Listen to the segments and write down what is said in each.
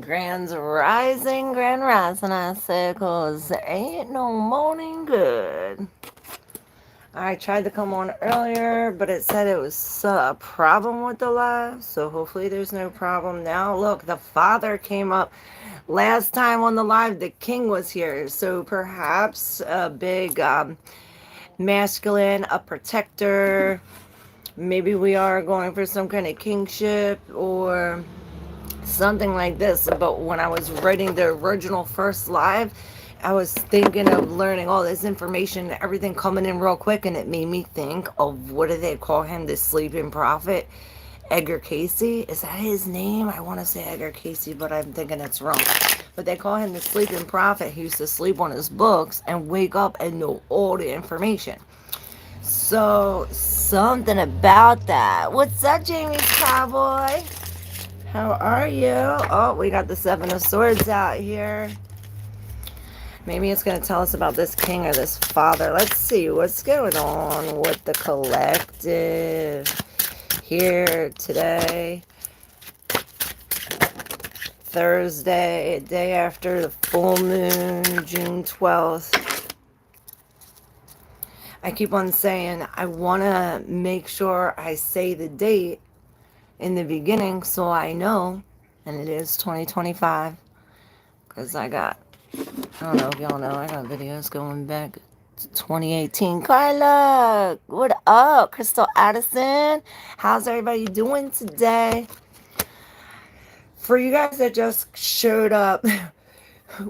Grand rising, I said, 'cause there ain't no morning good. I tried to come on earlier, but it said it was a problem with the live, so hopefully there's no problem now. Look, the father came up. Last time on the live, the king was here, so perhaps a big masculine, a protector. Maybe we are going for some kind of kingship or something like this. But when I was writing the original first live, I was thinking of learning all this information, everything coming in real quick, and it made me think of, what do they call him, the sleeping prophet, Edgar Casey? Is that his name? I want to say Edgar Casey, but I'm thinking it's wrong. But they call him the sleeping prophet. He used to sleep on his books and wake up and know all the information. So something about that. What's up, Jamie's Cowboy? How are you? Oh, we got the Seven of Swords out here. Maybe it's going to tell us about this king or this father. Let's see what's going on with the collective here today. Thursday, day after the full moon, June 12th. I keep on saying I want to make sure I say the date in the beginning so I know, and it is 2025, because I don't know if y'all know, I got videos going back to 2018. Carla, what up? Crystal Addison, how's everybody doing today? For you guys that just showed up,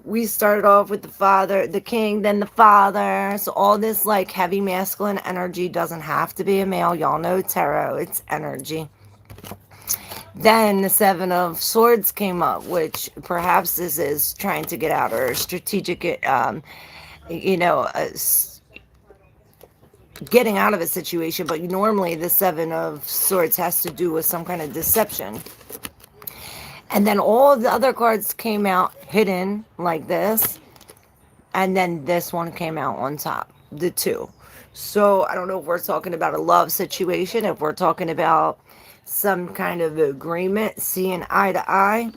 we started off with the father, the king, then the father. So all this like heavy masculine energy doesn't have to be a male. Y'all know tarot, it's energy. Then the Seven of Swords came up, which perhaps this is trying to get out, or strategic, you know, getting out of a situation. But normally the Seven of Swords has to do with some kind of deception. And then all the other cards came out hidden like this. And then this one came out on top, the two. So I don't know if we're talking about a love situation, if we're talking about some kind of agreement, seeing eye to eye.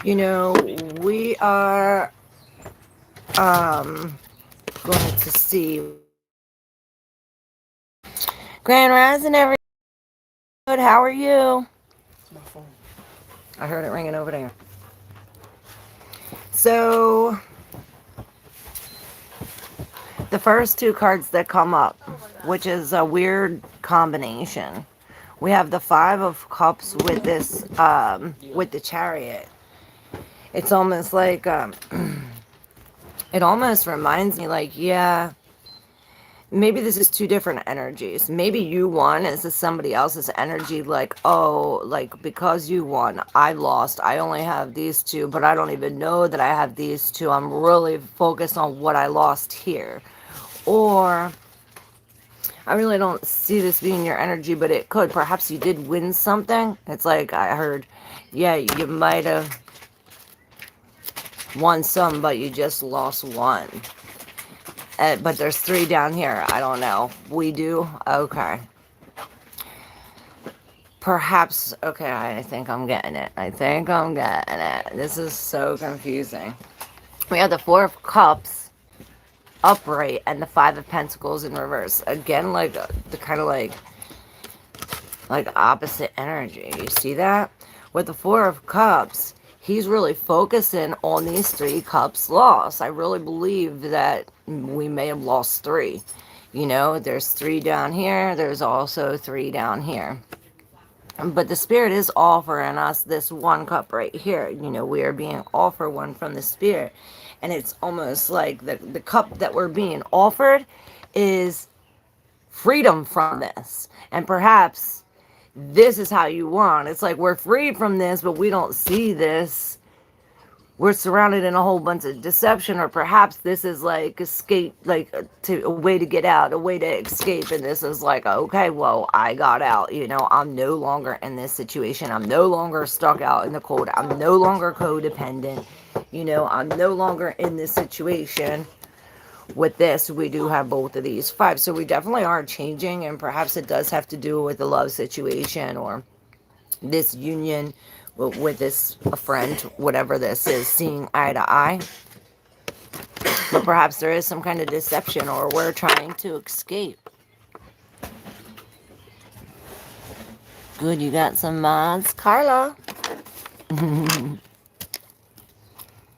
You know, we are going to see. Grand Rising, everyone. How are you? It's my phone. I heard it ringing over there. So the first two cards that come up, which is a weird combination. We have the Five of Cups with this, with the Chariot. It's almost like, it almost reminds me like, yeah, maybe this is two different energies. Maybe you won. This is somebody else's energy. Like, oh, like because you won, I lost. I only have these two, but I don't even know that I have these two. I'm really focused on what I lost here. Or I really don't see this being your energy, but it could. Perhaps you did win something. It's like I heard, yeah, you might have won some, but you just lost one. But there's three down here. I don't know. We do? Okay. Perhaps, okay, I think I'm getting it. I think I'm getting it. This is so confusing. We have the Four of Cups upright and the Five of Pentacles in reverse. Again, like the kind of like opposite energy. You see that? With the Four of Cups, he's really focusing on these three cups lost. I really believe that we may have lost three. You know, there's three down here. There's also three down here. But the Spirit is offering us this one cup right here. You know, we are being offered one from the Spirit. And it's almost like the cup that we're being offered is freedom from this. And perhaps this is how you want. It's like we're free from this, but we don't see this. We're surrounded in a whole bunch of deception, or perhaps this is like escape, like a way to get out, a way to escape. And this is like, okay, well, I got out. You know, I'm no longer in this situation. I'm no longer stuck out in the cold. I'm no longer codependent. You know, I'm no longer in this situation. With this, we do have both of these five. So we definitely are changing, and perhaps it does have to do with the love situation or this union with this, a friend, whatever this is, seeing eye to eye. But perhaps there is some kind of deception, or we're trying to escape. Good, you got some mods. Carla.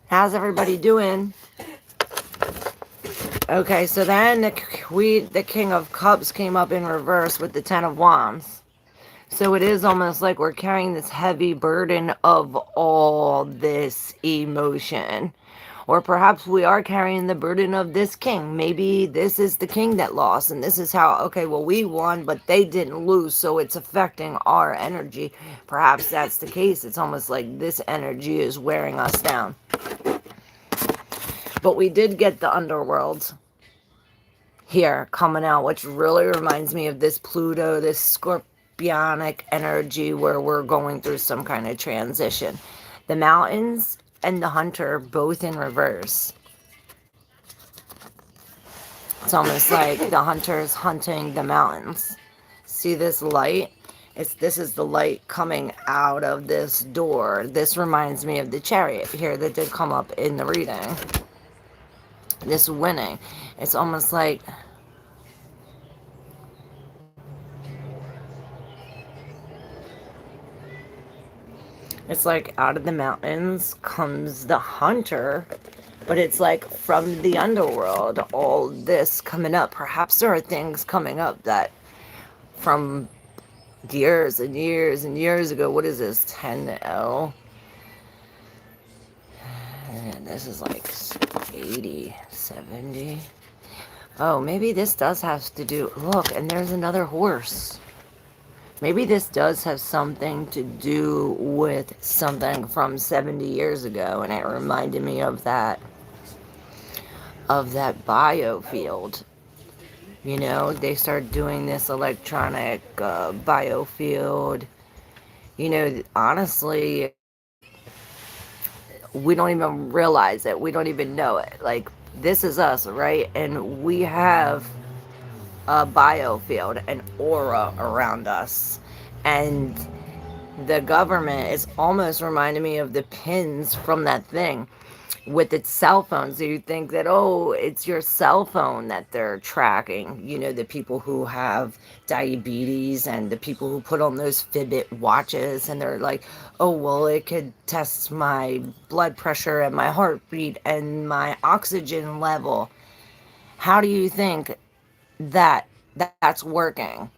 How's everybody doing? Okay, so then the King of Cups came up in reverse with the Ten of Wands. So it is almost like we're carrying this heavy burden of all this emotion. Or perhaps we are carrying the burden of this king. Maybe this is the king that lost, and this is how, okay, well, we won, but they didn't lose, so it's affecting our energy. Perhaps that's the case. It's almost like this energy is wearing us down. But we did get the underworld here coming out, which really reminds me of this Pluto, this scorpionic energy where we're going through some kind of transition. The mountains and the hunter both in reverse. It's almost like the hunter's hunting the mountains. See this light? This is the light coming out of this door. This reminds me of the Chariot here that did come up in the reading. This winning. It's almost like out of the mountains comes the hunter, but it's like from the underworld, all this coming up. Perhaps there are things coming up that from years and years and years ago. What is this? 10L. And this is like 80, 70. Oh, maybe this does have to do... Look, and there's another horse. Maybe this does have something to do with something from 70 years ago, and it reminded me of that biofield. You know, they started doing this electronic biofield. You know, honestly, we don't even realize it. We don't even know it. Like, this is us, right? And we have a biofield, an aura around us. And the government is almost reminding me of the pins from that thing with its cell phone. So you think that, oh, it's your cell phone that they're tracking. You know, the people who have diabetes and the people who put on those Fitbit watches, and they're like, oh, well, it could test my blood pressure and my heartbeat and my oxygen level. How do you think that's working?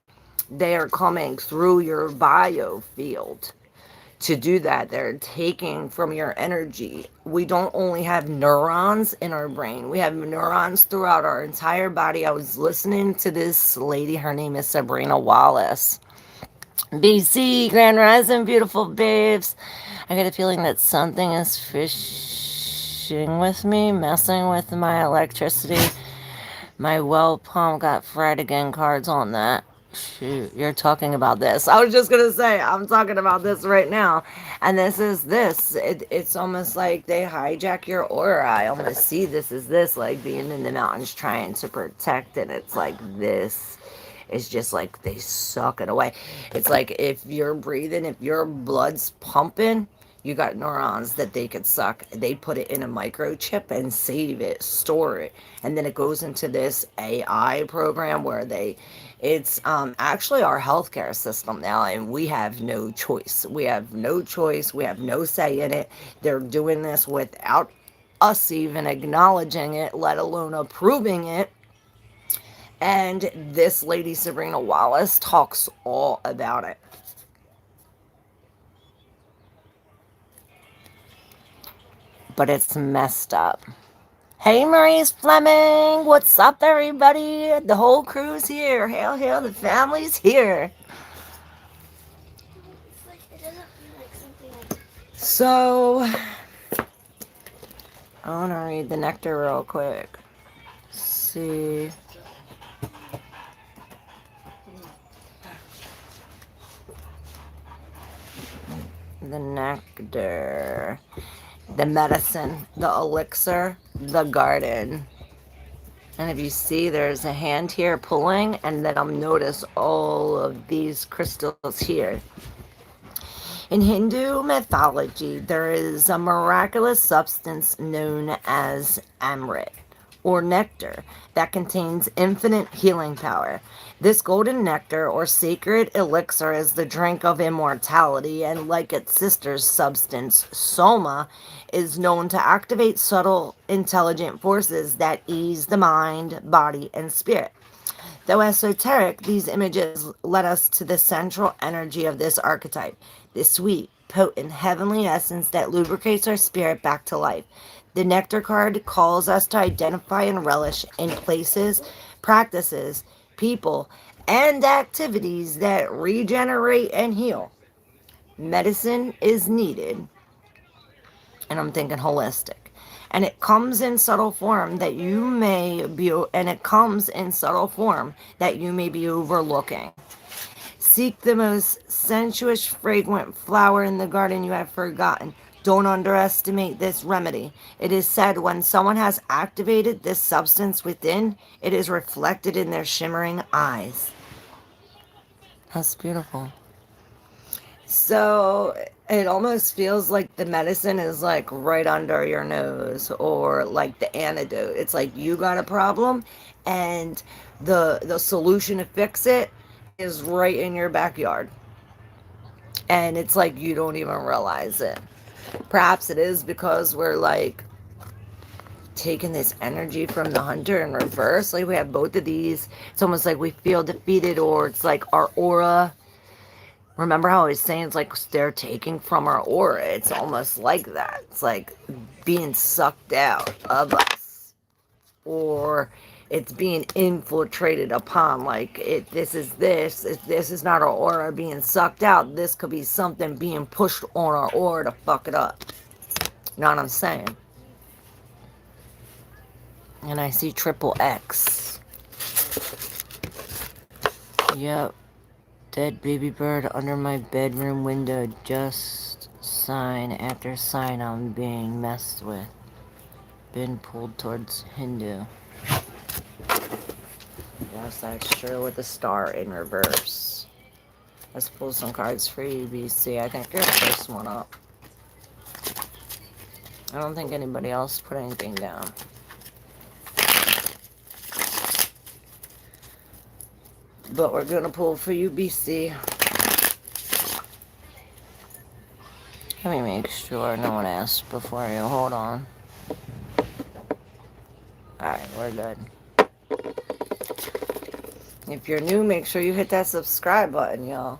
They are coming through your biofield to do that. They're taking from your energy. We don't only have neurons in our brain. We have neurons throughout our entire body. I was listening to this lady. Her name is Sabrina Wallace. BC, Grand Rising, beautiful babes. I get a feeling that something is fishing with me, messing with my electricity. My well palm got fried again cards on that. Shoot, you're talking about this. I was just going to say, I'm talking about this right now. And this is this. It's almost like they hijack your aura. I almost see this as this, like being in the mountains trying to protect it. It's like this. It's just like they suck it away. It's like if you're breathing, if your blood's pumping, you got neurons that they could suck. They put it in a microchip and save it, store it. And then it goes into this AI program where it's actually our healthcare system now, and we have no choice. We have no choice. We have no say in it. They're doing this without us even acknowledging it, let alone approving it. And this lady, Sabrina Wallace, talks all about it. But it's messed up. Hey, Maurice Fleming. What's up, everybody? The whole crew's here. Hail, hail, the family's here. So, I want to read the nectar real quick. See. The nectar. The medicine, the elixir, the garden. And if you see, there's a hand here pulling, and then I'll notice all of these crystals here. In Hindu mythology, there is a miraculous substance known as amrit, or nectar, that contains infinite healing power. This golden nectar, or sacred elixir, is the drink of immortality, and like its sister's substance, soma, is known to activate subtle, intelligent forces that ease the mind, body, and spirit. Though esoteric, these images led us to the central energy of this archetype, the sweet, potent, heavenly essence that lubricates our spirit back to life. The Nectar card calls us to identify and relish in places, practices, people, and activities that regenerate and heal. Medicine is needed, and I'm thinking holistic. And it comes in subtle form that you may be, and it comes in subtle form that you may be overlooking. Seek the most sensuous, fragrant flower in the garden you have forgotten. Don't underestimate this remedy. It is said when someone has activated this substance within, it is reflected in their shimmering eyes. That's beautiful. So it almost feels like the medicine is like right under your nose, or like the antidote. It's like you got a problem and the solution to fix it is right in your backyard. And it's like you don't even realize it. Perhaps it is because we're like taking this energy from the hunter in reverse. Like we have both of these. It's almost like we feel defeated, or it's like our aura. Remember how I was saying it's like they're taking from our aura? It's almost like that. It's like being sucked out of us. Or it's being infiltrated upon. Like, this is this. If this is not our aura being sucked out, this could be something being pushed on our aura to fuck it up. You know what I'm saying? And I see triple X. Yep. Dead baby bird under my bedroom window. Just sign after sign I'm being messed with. Been pulled towards Hindu. Yes, that's true, with the star in reverse. Let's pull some cards for you, BC. I think you're the first one up. I don't think anybody else put anything down. But we're going to pull for you, BC. Let me make sure no one asked before you. Hold on. Alright, we're good. If you're new, make sure you hit that subscribe button, y'all.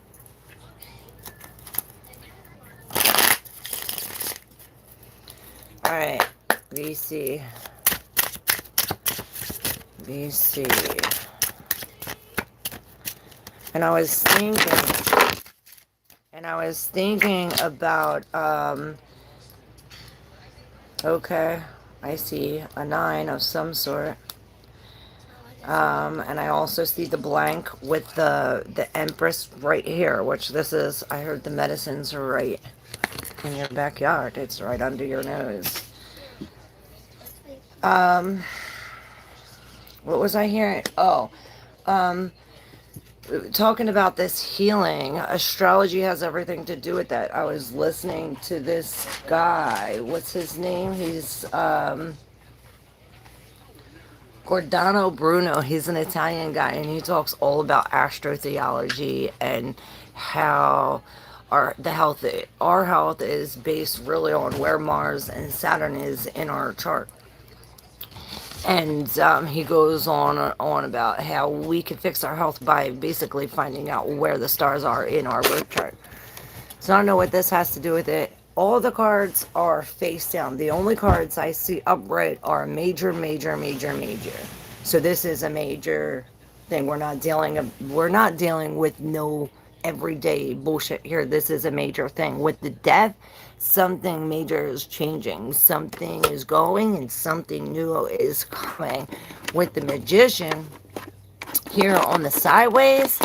Alright, BC. And I was thinking about, okay, I see a 9 of some sort. And I also see the blank with the Empress right here, which this is, I heard the medicines are right in your backyard. It's right under your nose. What was I hearing? Oh, talking about this healing. Astrology has everything to do with that. I was listening to this guy. What's his name? He's, Giordano Bruno. He's an Italian guy, and he talks all about astrotheology and how our health is based really on where Mars and Saturn is in our chart. And he goes on about how we can fix our health by basically finding out where the stars are in our birth chart. So I don't know what this has to do with it. All the cards are face down. The only cards I see upright are major. So this is a major thing. We're not dealing with no everyday bullshit here. This is a major thing. With the death, something major is changing. Something is going and something new is coming. With the Magician here on the sideways,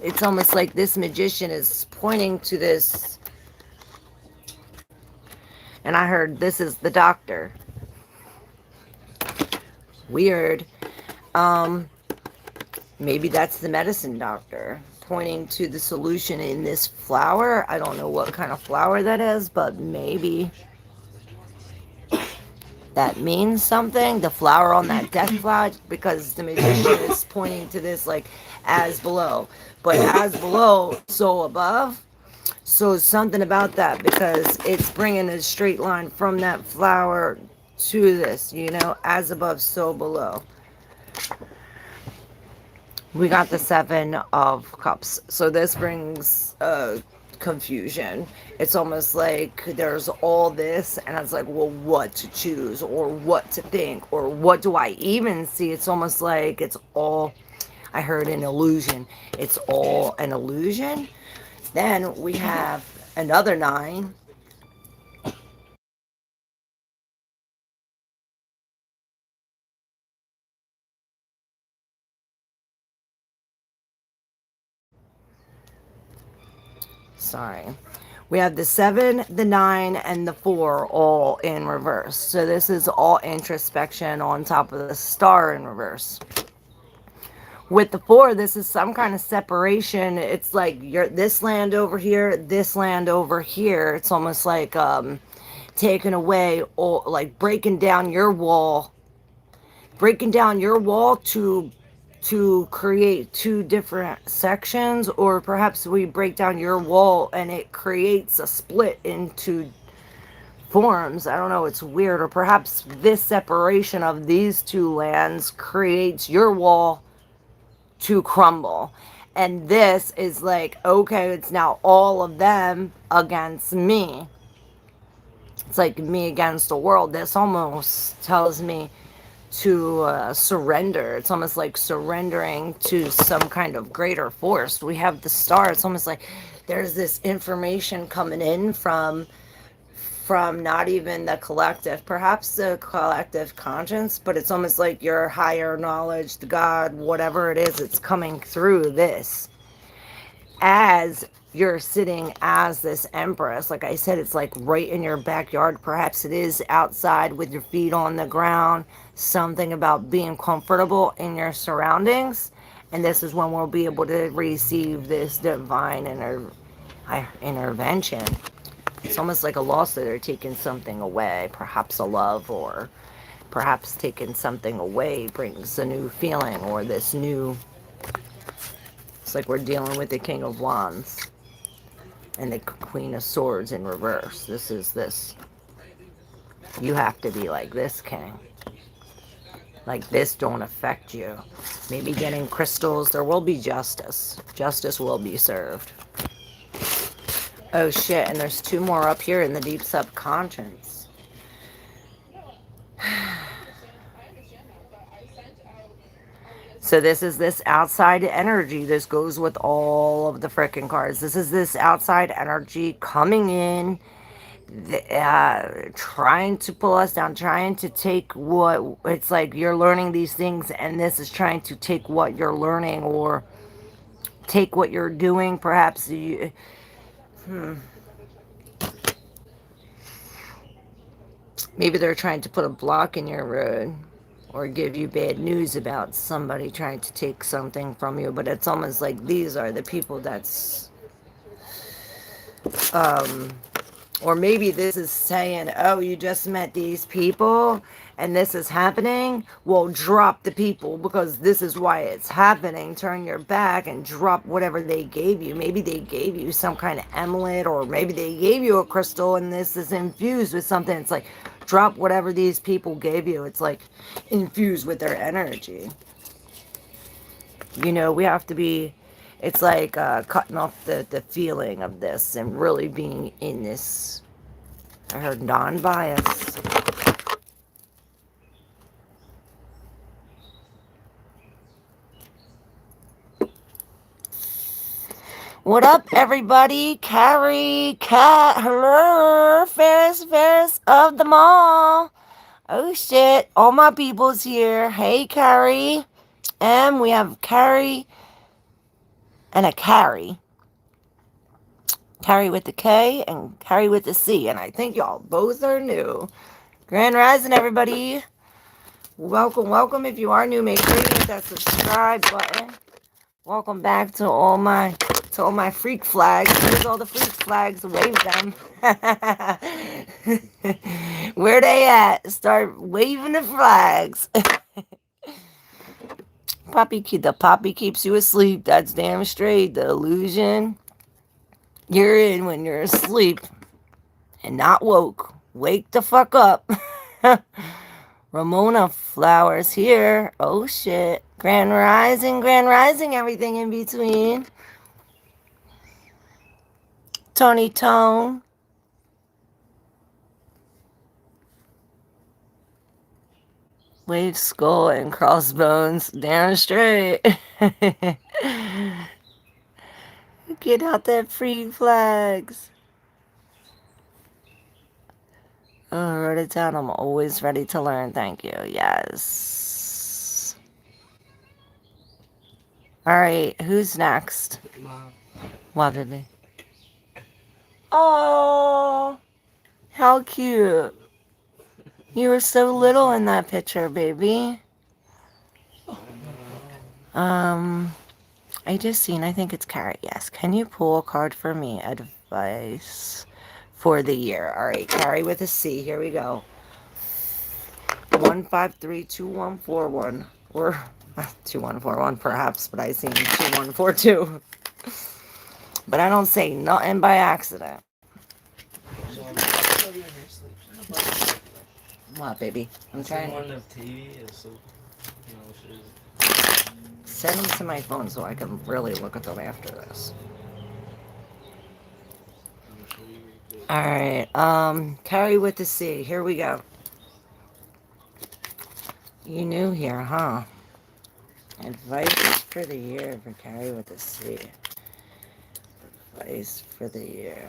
it's almost like this Magician is pointing to this. And I heard this is the doctor. Weird. Maybe that's the medicine doctor pointing to the solution in this flower. I don't know what kind of flower that is, but maybe that means something. The flower on that death flower, because the magician is pointing to this like as below. But as below, so above. So something about that, because it's bringing a straight line from that flower to this, you know, as above, so below. We got the Seven of Cups. So this brings confusion. It's almost like there's all this, and it's like, well, what to choose, or what to think, or what do I even see? It's almost like it's all, I heard an illusion. It's all an illusion. Then we have another 9. Sorry. We have the 7, the 9, and the 4 all in reverse. So this is all introspection on top of the star in reverse. With the 4, this is some kind of separation. It's like you're this land over here, this land over here. It's almost like taking away, or like breaking down your wall. Breaking down your wall to create 2 different sections, or perhaps we break down your wall and it creates a split into forms. I don't know, it's weird. Or perhaps this separation of these 2 lands creates your wall to crumble, and this is like, okay, it's now all of them against me. It's like me against the world. This almost tells me to surrender. It's almost like surrendering to some kind of greater force. We have the star. It's almost like there's this information coming in from not even the collective, perhaps the collective conscience, but it's almost like your higher knowledge, the God, whatever it is, it's coming through this as you're sitting as this empress. Like I said, it's like right in your backyard. Perhaps it is outside with your feet on the ground. Something about being comfortable in your surroundings. And this is when we'll be able to receive this divine intervention. It's almost like a loss that they're taking something away. Perhaps a love, or perhaps taking something away brings a new feeling, or this new... It's like we're dealing with the King of Wands and the Queen of Swords in reverse. This is this. You have to be like this, King. Like this don't affect you. Maybe getting crystals. There will be justice. Justice will be served. Oh shit, and there's 2 more up here in the deep subconscious. So this is this outside energy. This goes with all of the frickin' cards. This is this outside energy coming in, trying to pull us down, trying to take what... It's like you're learning these things, and this is trying to take what you're learning, or take what you're doing. Perhaps you... Maybe they're trying to put a block in your road, or give you bad news about somebody trying to take something from you. But it's almost like these are the people that's... or maybe this is saying, oh, you just met these people and this is happening. Well, drop the people, because this is why it's happening. Turn your back and drop whatever they gave you. Maybe they gave you some kind of amulet, or maybe they gave you a crystal and this is infused with something. It's like, drop whatever these people gave you. It's like infused with their energy. You know, we have to be... It's like cutting off the feeling of this and really being in this. I heard non-bias. What up, everybody? Carrie, Cat, hello, fairest of them all. Oh shit, all my people's here. Hey, Carrie. And we have Carrie and a Carrie. Carrie with the K and Carrie with the C. And I think y'all both are new. Grand Rising, everybody. Welcome, welcome. If you are new, make sure you hit that subscribe button. Welcome back to all my freak flags. Here's all the freak flags. Wave them. Where they at? Start waving the flags. The poppy keeps you asleep. That's damn straight. The illusion you're in when you're asleep and not woke. Wake the fuck up. Ramona Flowers here. Oh shit. Grand Rising, everything in between. Tony Tone. Wave skull and crossbones. Damn straight. Get out that free flags. Oh, wrote it down. I'm always ready to learn. Thank you. Yes. All right. Who's next? What, baby? Oh, how cute. You were so little in that picture, baby. I just seen, I think it's Carrie. Yes. Can you pull a card for me? Advice for the year. All right, Carrie with a C. Here we go. 1532141 or 2141 perhaps, but I seen 2142. But I don't say nothing by accident. What, baby? I'm trying. Send them to my phone so I can really look at them after this. All right. Carrie with the C. Here we go. You new here, huh? Advice for the year for Carrie with the C. Advice for the year.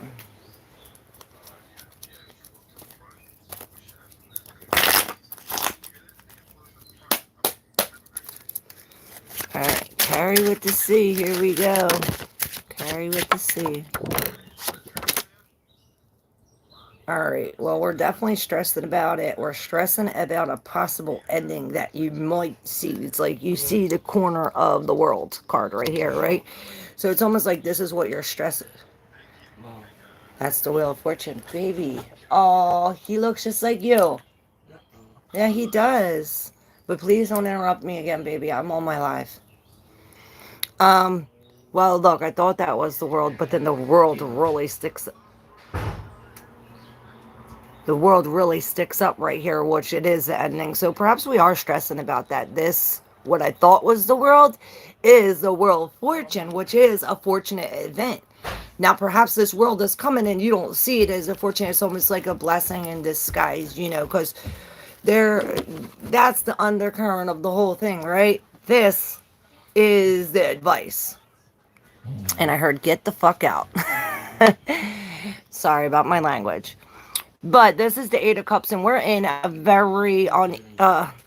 Alright, Carrie with the C. Here we go. Carrie with the C. Alright, well, we're definitely stressing about it. We're stressing about a possible ending that you might see. It's like you see the corner of the world card right here, right? So it's almost like this is what you're stressing. That's the Wheel of Fortune. Baby. Oh, he looks just like you. Yeah, he does. But please don't interrupt me again, baby. I'm on my life. Well, look, I thought that was the world, but then the world really sticks up right here, which it is the ending. So perhaps we are stressing about that. This, what I thought was the world, is the Wheel of Fortune, which is a fortunate event. Now, perhaps this world is coming and you don't see it as a fortune. It's almost like a blessing in disguise, because that's the undercurrent of the whole thing, right? This is the advice. And I heard, get the fuck out. Sorry about my language. But this is the Eight of Cups, and we're in a very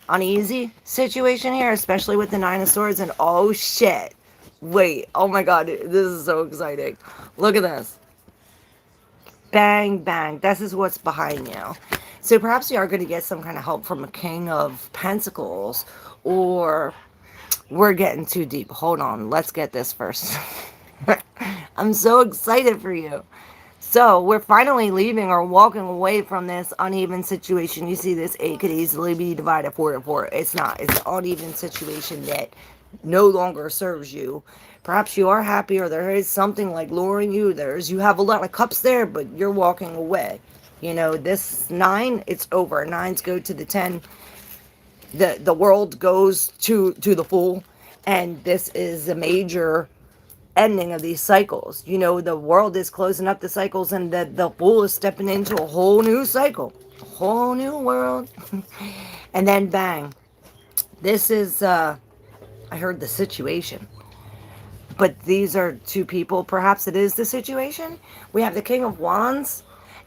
uneasy situation here, especially with the Nine of Swords. And oh shit. Wait, oh my god, this is so exciting. Look at this. Bang, bang. This is what's behind you. So perhaps you are going to get some kind of help from a King of Pentacles, or we're getting too deep. Hold on, let's get this first. I'm so excited for you. So we're finally leaving or walking away from this uneven situation. You see, this 8 could easily be divided 4 to 4. It's not. It's an uneven situation that no longer serves you. Perhaps you are happy, or there is something like luring you. You have a lot of cups there, but you're walking away. This 9, it's over. 9s go to the 10. The world goes to the Fool, and this is a major ending of these cycles. The world is closing up the cycles, and the Fool is stepping into a whole new cycle, a whole new world. And then bang, this is I heard the situation, but these are two people. Perhaps it is the situation. We have the King of Wands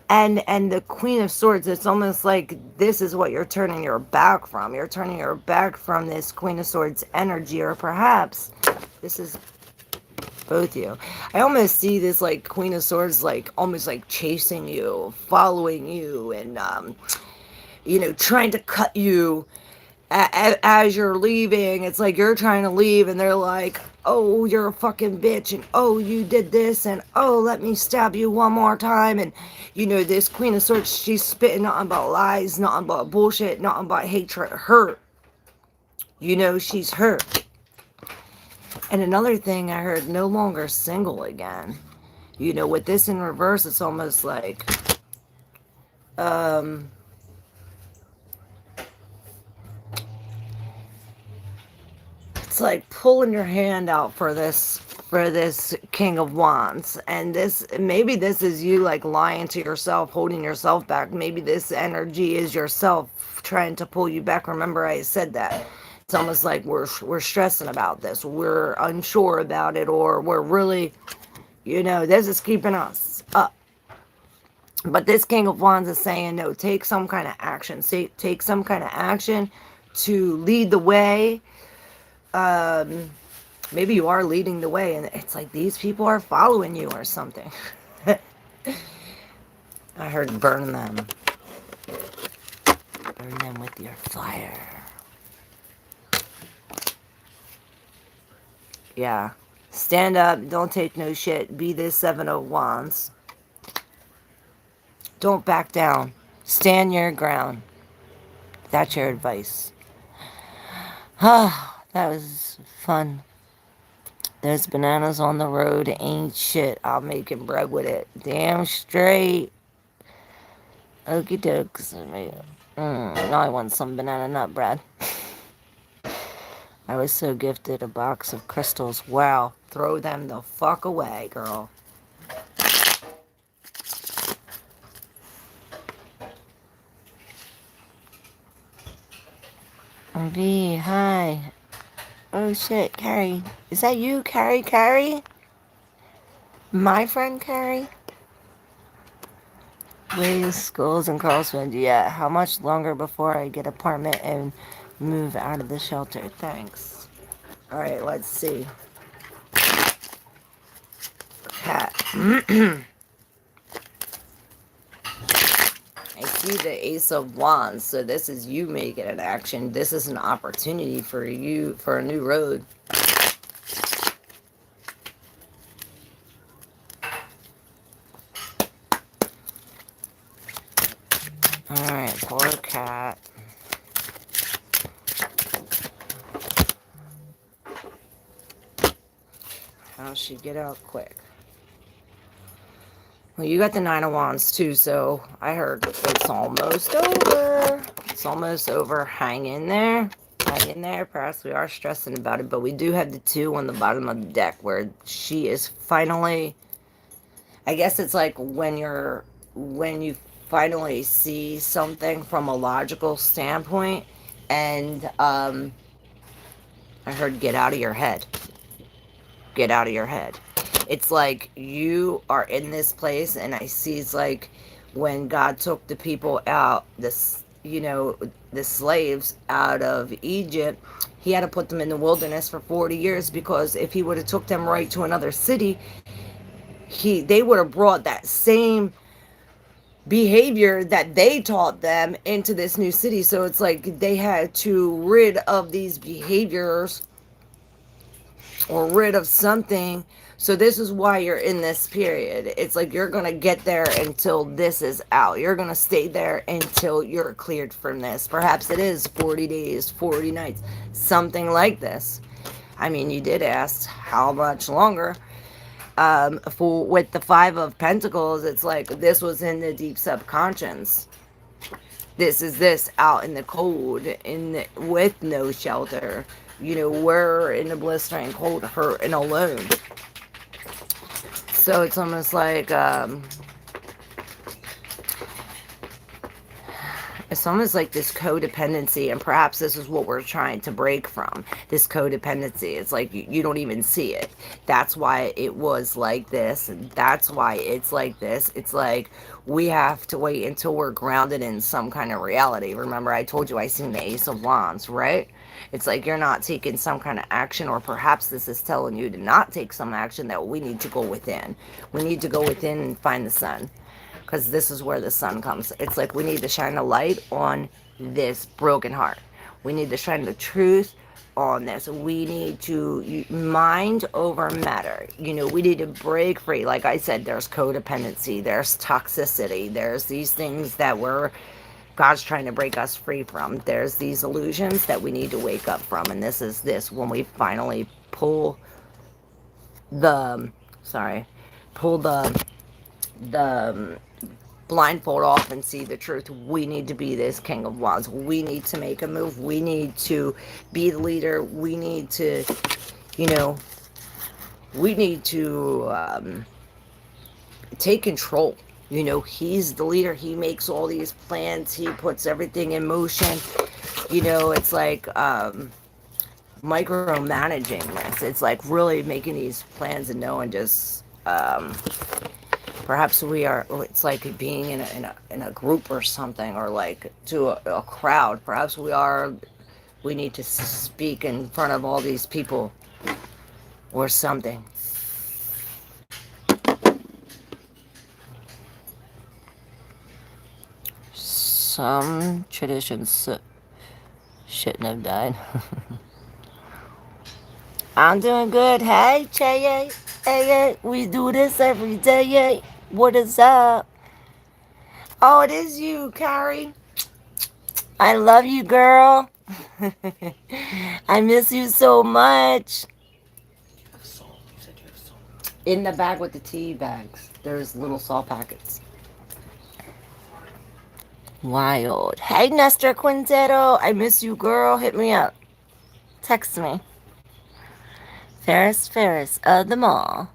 and the Queen of Swords. It's almost like this is what you're turning your back from. You're turning your back from this Queen of Swords energy, or perhaps this is both you. I almost see this like Queen of Swords, like almost like chasing you, following you, and trying to cut you as you're leaving. It's like you're trying to leave, and they're like, oh, you're a fucking bitch, and oh, you did this, and oh, let me stab you one more time. And you know, this Queen of Swords, she's spitting nothing but lies, nothing but bullshit, nothing but hatred, hurt. You know, she's hurt. And another thing I heard, no longer single again. You know, with this in reverse, it's almost like it's like pulling your hand out for this King of Wands. And this, maybe this is you like lying to yourself, holding yourself back. Maybe this energy is yourself trying to pull you back. Remember I said that. It's almost like we're stressing about this. We're unsure about it, or we're really, you know, this is keeping us up. But this King of Wands is saying, no, take some kind of action. Take some kind of action to lead the way. Maybe you are leading the way, and it's like these people are following you or something. I heard burn them. Burn them with your fire. Yeah. Stand up. Don't take no shit. Be this 7 of Wands. Don't back down. Stand your ground. That's your advice. Ah, that was fun. There's bananas on the road. Ain't shit. I'm making bread with it. Damn straight. Okie dokes. Now I want some banana nut bread. I was so gifted a box of crystals. Wow. Throw them the fuck away, girl. V, hi. Oh shit, Carrie. Is that you, Carrie? Carrie? My friend Carrie? Ways, schools, and Carlsbad. Yeah, how much longer before I get an apartment and move out of the shelter? Thanks. Alright, let's see. Cat. I see the Ace of Wands, so this is you making an action. This is an opportunity for you, for a new road. Alright, poor cat. How'll she get out quick? Well, you got the 9 of Wands too, so I heard it's almost over. It's almost over. Hang in there. Hang in there. Perhaps we are stressing about it, but we do have the 2 on the bottom of the deck where she is finally... I guess it's like when you finally see something from a logical standpoint, and I heard get out of your head. Get out of your head. It's like you are in this place, and I see it's like when God took the people out, this, you know, the slaves out of Egypt, he had to put them in the wilderness for 40 years, because if he would have took them right to another city, they would have brought that same behavior that they taught them into this new city. So it's like they had to rid of these behaviors or rid of something. So this is why you're in this period. It's like you're going to get there until this is out. You're going to stay there until you're cleared from this. Perhaps it is 40 days, 40 nights, something like this. I mean, you did ask how much longer. With the 5 of Pentacles, it's like this was in the deep subconscious. This is this out in the cold, with no shelter. You know, we're in the blistering cold, hurt and alone. So it's almost like it's almost like this codependency, and perhaps this is what we're trying to break from, this codependency. It's like you don't even see it. That's why it was like this, and that's why it's like this. It's like we have to wait until we're grounded in some kind of reality. Remember, I told you I seen the Ace of Wands, right? It's like you're not taking some kind of action, or perhaps this is telling you to not take some action, that we need to go within. We need to go within and find the sun. Because this is where the sun comes. It's like we need to shine a light on this broken heart. We need to shine the truth on this. We need to mind over matter. You know, we need to break free. Like I said, there's codependency, there's toxicity, there's these things that God's trying to break us free from. There's these illusions that we need to wake up from. And this is when we finally pull the, pull the blindfold off and see the truth. We need to be this King of Wands. We need to make a move. We need to be the leader. We need to, you know, we need to take control. You know, he's the leader. He makes all these plans. He puts everything in motion. You know, it's like micromanaging this. It's like really making these plans and knowing just perhaps it's like being in a group or something, or like to a crowd. Perhaps we need to speak in front of all these people or something. Some traditions shouldn't have died. I'm doing good. Hey, Che. Hey, we do this every day. What is up? Oh, it is you, Carrie. I love you, girl. I miss you so much. In the bag with the tea bags, there's little salt packets. Wild. Hey, Nestor Quintero. I miss you, girl. Hit me up. Text me. Ferris of them all.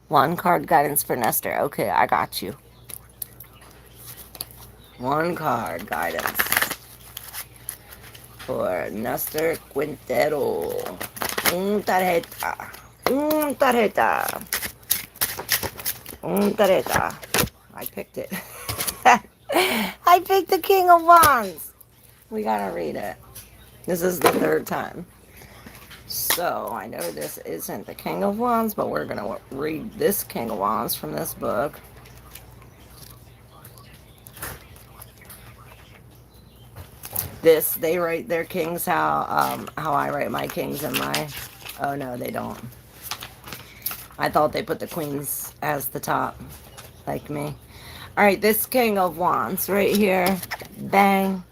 One card guidance for Nestor. Okay, I got you. One card guidance for Nestor Quintero. Tarjeta. Tarjeta. Tarjeta. I picked it. I picked the King of Wands. We gotta read it. This is the third time. So, I know this isn't the King of Wands, but we're gonna read this King of Wands from this book. They write their kings how I write my kings in my... Oh, no, they don't. I thought they put the queens as the top, like me. Alright, this King of Wands right here. Bang.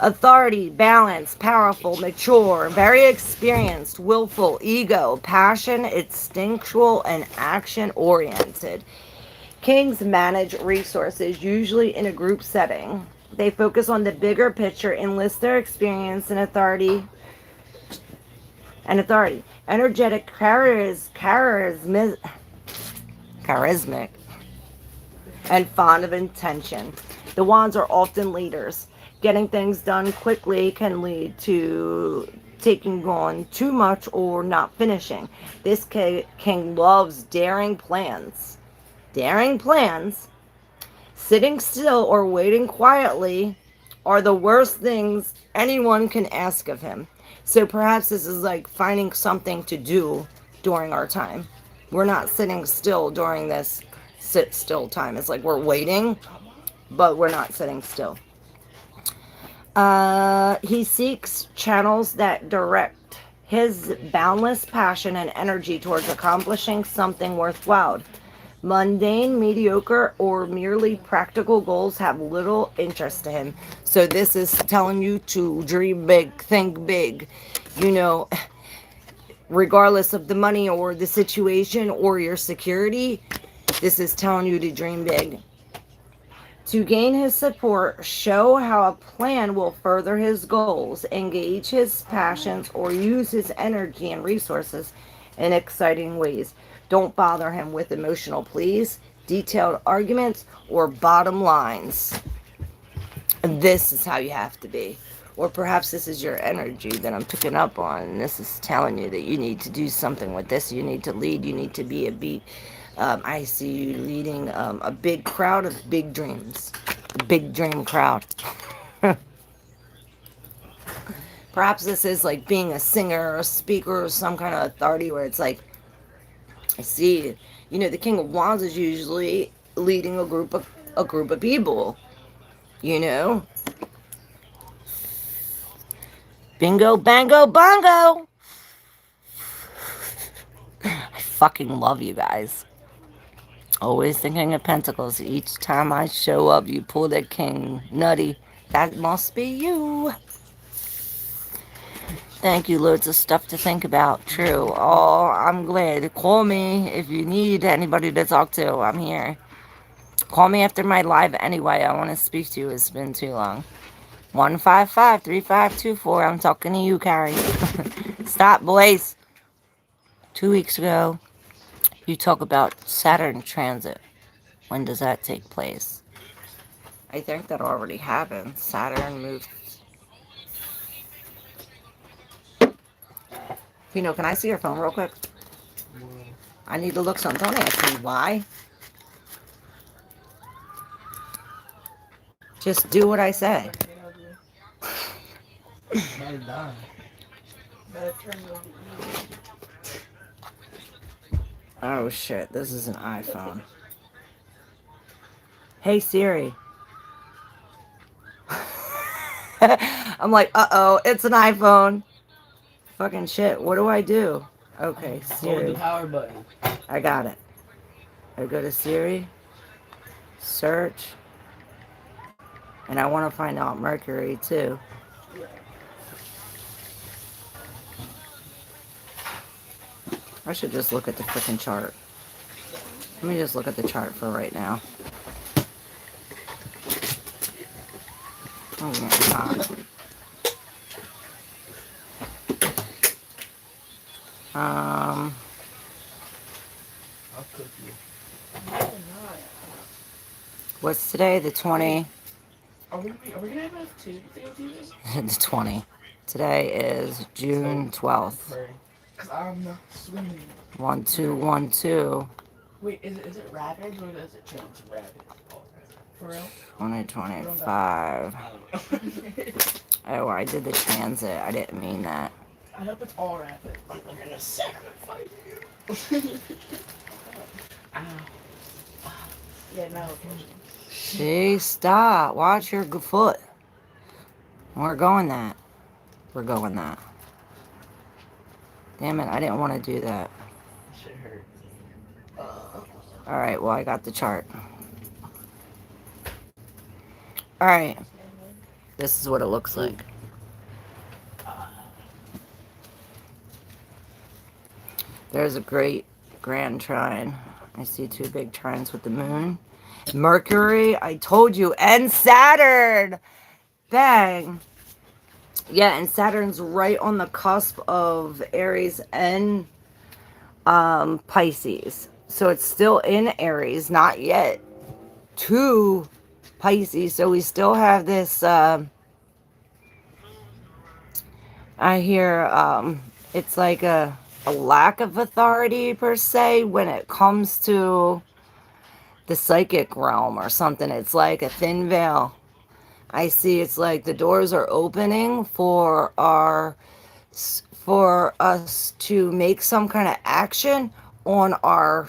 Authority, balance, powerful, mature, very experienced, willful, ego, passion, instinctual, and action-oriented. Kings manage resources, usually in a group setting. They focus on the bigger picture, enlist their experience and authority. Energetic, charismatic, and fond of intention. The wands are often leaders. Getting things done quickly can lead to taking on too much or not finishing. This king loves daring plans. Daring plans, sitting still or waiting quietly are the worst things anyone can ask of him. So perhaps this is like finding something to do during our time. We're not sitting still during this sit still time. It's like we're waiting, but we're not sitting still. He seeks channels that direct his boundless passion and energy towards accomplishing something worthwhile. Mundane, mediocre, or merely practical goals have little interest to him. So this is telling you to dream big, think big. You know, regardless of the money or the situation or your security, this is telling you to dream big. To gain his support, show how a plan will further his goals, engage his passions, or use his energy and resources in exciting ways. Don't bother him with emotional pleas, detailed arguments, or bottom lines. This is how you have to be. Or perhaps this is your energy that I'm picking up on, and this is telling you that you need to do something with this. You need to lead. You need to be a beat. I see you leading a big crowd of big dreams. A big dream crowd. Perhaps this is like being a singer or a speaker or some kind of authority where it's like, I see, you know, the King of Wands is usually leading a group of people, you know. Bingo, bango, bongo. I fucking love you guys. Always thinking of pentacles. Each time I show up, you pull that king. Nutty. That must be you. Thank you. Loads of stuff to think about. True. Oh, I'm glad. Call me if you need anybody to talk to. I'm here. Call me after my live anyway. I want to speak to you. It's been too long. 155-3524. I'm talking to you, Carrie. Stop, boys. 2 weeks ago, you talk about Saturn transit. When does that take place? I think that already happened. Saturn moved. Pino, can I see your phone real quick? I need to look something. Don't ask me why. Just do what I say. Oh shit, this is an iPhone. Hey Siri. I'm like, uh-oh, it's an iPhone. Fucking shit, what do I do? Okay, Siri. Hold the power button. I got it. I go to Siri, search, and I want to find out Mercury too. I should just look at the freaking chart. Let me just look at the chart for right now. Oh my god. I'll cook you. What's today? The 20. Are we gonna have enough to The 20. Today is June 12th. Because I'm not swimming. 1212. Wait, is it rapids or does it change rapids? For real? 2025. Oh, I did the transit. I didn't mean that. I hope it's all rapids. Like, I'm gonna sacrifice you. Ow. Yeah, no. See, stop. Watch your foot. We're going that. We're going that. Damn it, I didn't want to do that. Shit hurt. Alright, well, I got the chart. Alright. This is what it looks like. There's a great grand trine. I see two big trines with the moon. Mercury, I told you, and Saturn! Bang! Yeah, and Saturn's right on the cusp of Aries and Pisces. So it's still in Aries, not yet to Pisces. So we still have this, I hear, it's like a lack of authority per se when it comes to the psychic realm or something. It's like a thin veil. I see it's like the doors are opening for us to make some kind of action on our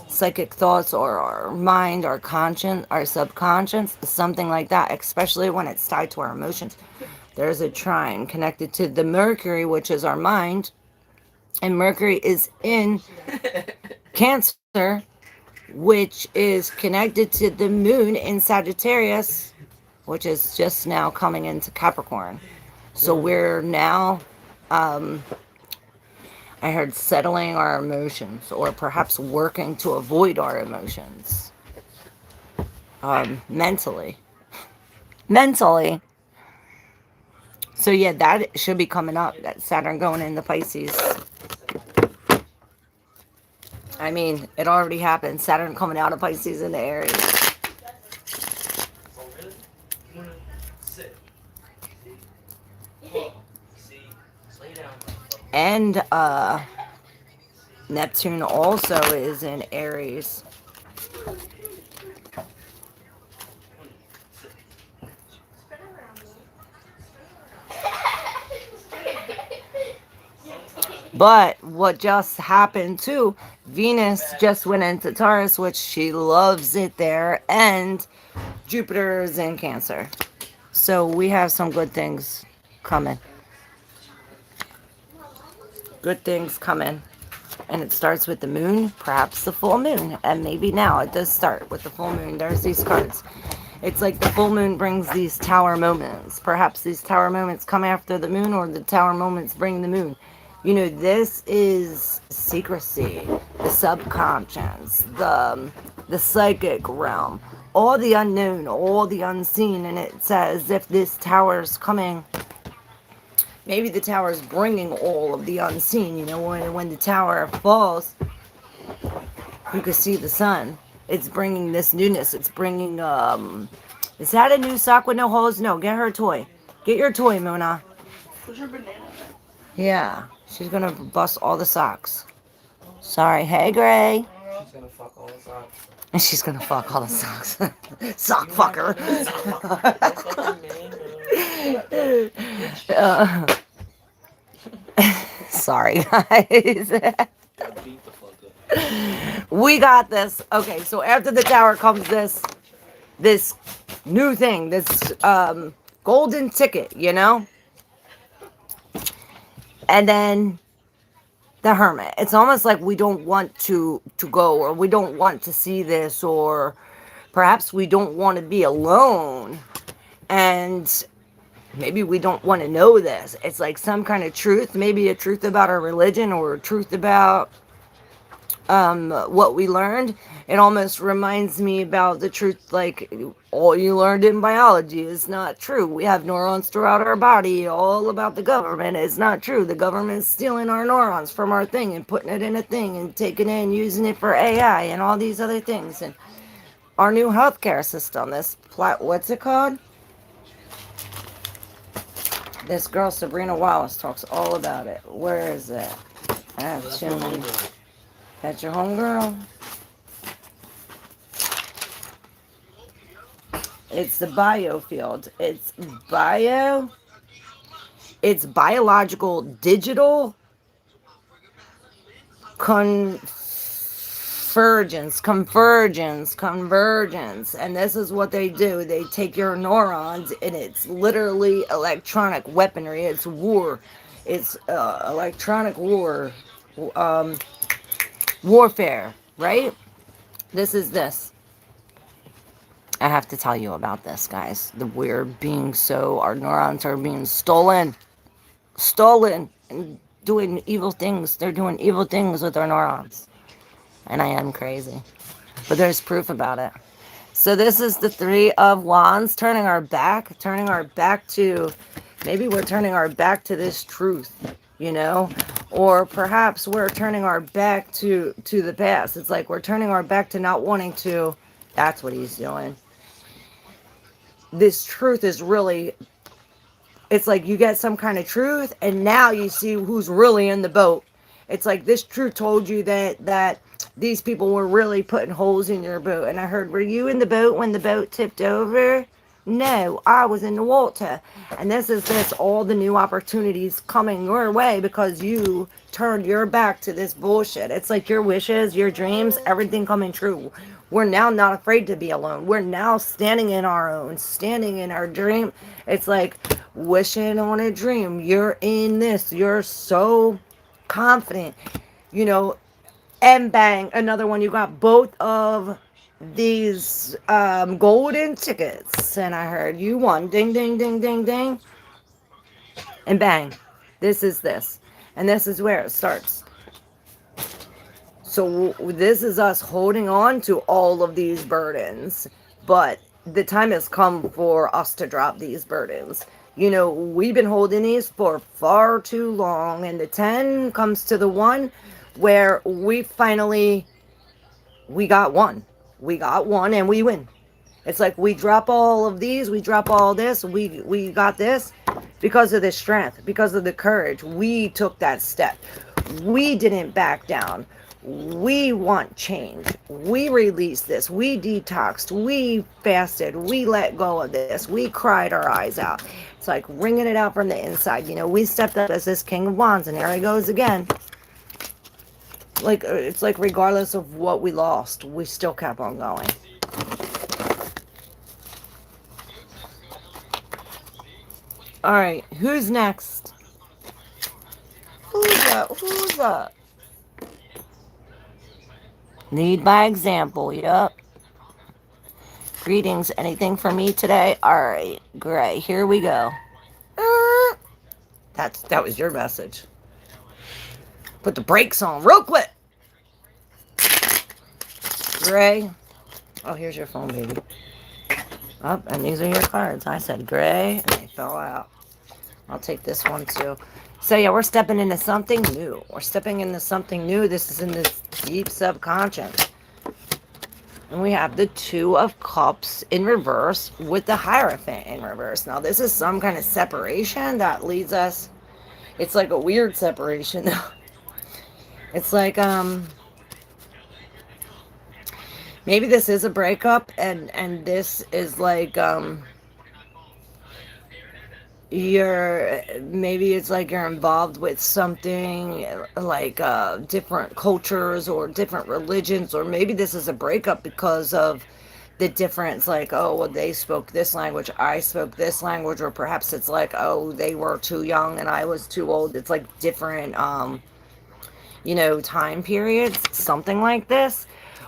psychic thoughts or our mind, our conscience, our subconscious, something like that, especially when it's tied to our emotions. There's a trine connected to the Mercury, which is our mind, and Mercury is in Cancer, which is connected to the moon in Sagittarius, which is just now coming into Capricorn. So we're now, I heard, settling our emotions, or perhaps working to avoid our emotions. Mentally. So yeah, that should be coming up. That Saturn going into Pisces. I mean, it already happened. Saturn coming out of Pisces into Aries. And Neptune also is in Aries. But what just happened too, Venus just went into Taurus, which she loves it there, and Jupiter is in Cancer. So we have some good things coming. Good things coming. And it starts with the moon, perhaps the full moon. And maybe now it does start with the full moon. There's these cards. It's like the full moon brings these tower moments. Perhaps these tower moments come after the moon, or the tower moments bring the moon. You know, this is secrecy, the subconscious, the psychic realm, all the unknown, all the unseen. And it says if this tower's coming, maybe the tower is bringing all of the unseen. You know, when the tower falls, you can see the sun. It's bringing this newness. It's bringing, is that a new sock with no holes? No, get her a toy. Get your toy, Mona. Where's your banana? Yeah, she's gonna bust all the socks. Sorry. Hey, Gray. She's gonna fuck all the socks. And she's gonna fuck all the socks. Sock fucker. Sorry, guys. We got this. Okay, so after the tower comes this new thing, this golden ticket, you know? And then the hermit. It's almost like we don't want to go, or we don't want to see this, or perhaps we don't want to be alone. And maybe we don't want to know this. It's like some kind of truth, maybe a truth about our religion, or a truth about what we learned. It almost reminds me about the truth, like all you learned in biology is not true. We have neurons throughout our body. All about the government is not true. The government is stealing our neurons from our thing and putting it in a thing and taking it and using it for AI and all these other things. And our new healthcare system, what's it called? This girl, Sabrina Wallace, talks all about it. Where is it? That's your homegirl. It's the biofield. It's biological digital convergence. And this is what they do. They take your neurons, and it's literally electronic weaponry. It's war. It's electronic war. Warfare, right? This is this. I have to tell you about this, guys. We're being our neurons are being stolen, and doing evil things. They're doing evil things with our neurons. And I am crazy. But there's proof about it. So this is the Three of Wands, turning our back to, maybe we're turning our back to this truth, you know? Or perhaps we're turning our back to the past. It's like we're turning our back to not wanting to. That's what he's doing. This truth is really, it's like you get some kind of truth, and now you see who's really in the boat. It's like this truth told you that these people were really putting holes in your boat. And I heard, were you in the boat when the boat tipped over? No, I was in the water. And this is all the new opportunities coming your way because you turned your back to this bullshit. It's like your wishes, your dreams, everything coming true. We're now not afraid to be alone. We're now standing in our own, standing in our dream. It's like wishing on a dream. You're in this. You're so confident, you know, and bang, another one. You got both of these golden tickets, and I heard you won. Ding, ding, ding, ding, ding. And bang, this is this. And this is where it starts. So this is us holding on to all of these burdens, but the time has come for us to drop these burdens. You know, we've been holding these for far too long, and the 10 comes to the 1 where we got one. We got one and we win. It's like we drop all of these, we drop all this, we got this because of the strength, because of the courage. We took that step. We didn't back down. We want change. We released this. We detoxed. We fasted. We let go of this. We cried our eyes out. It's like wringing it out from the inside. You know, we stepped up as this King of Wands, and there he goes again. Like, it's like regardless of what we lost, we still kept on going. All right, who's next? Who's up? Who's up? Lead by example, yup. Greetings, anything for me today? All right, great, here we go. That was your message. Put the brakes on real quick. Gray. Oh, here's your phone, baby. Oh, and these are your cards. I said gray, and they fell out. I'll take this one too. So yeah, we're stepping into something new. We're stepping into something new. This is in this deep subconscious. And we have the Two of Cups in reverse with the Hierophant in reverse. Now this is some kind of separation that leads us. It's like a weird separation. It's like maybe this is a breakup, and this is like maybe it's like you're involved with something like different cultures or different religions, or maybe this is a breakup because of the difference, like, oh well, they spoke this language, I spoke this language, or perhaps it's like, oh, they were too young and I was too old. It's like different time periods, something like this.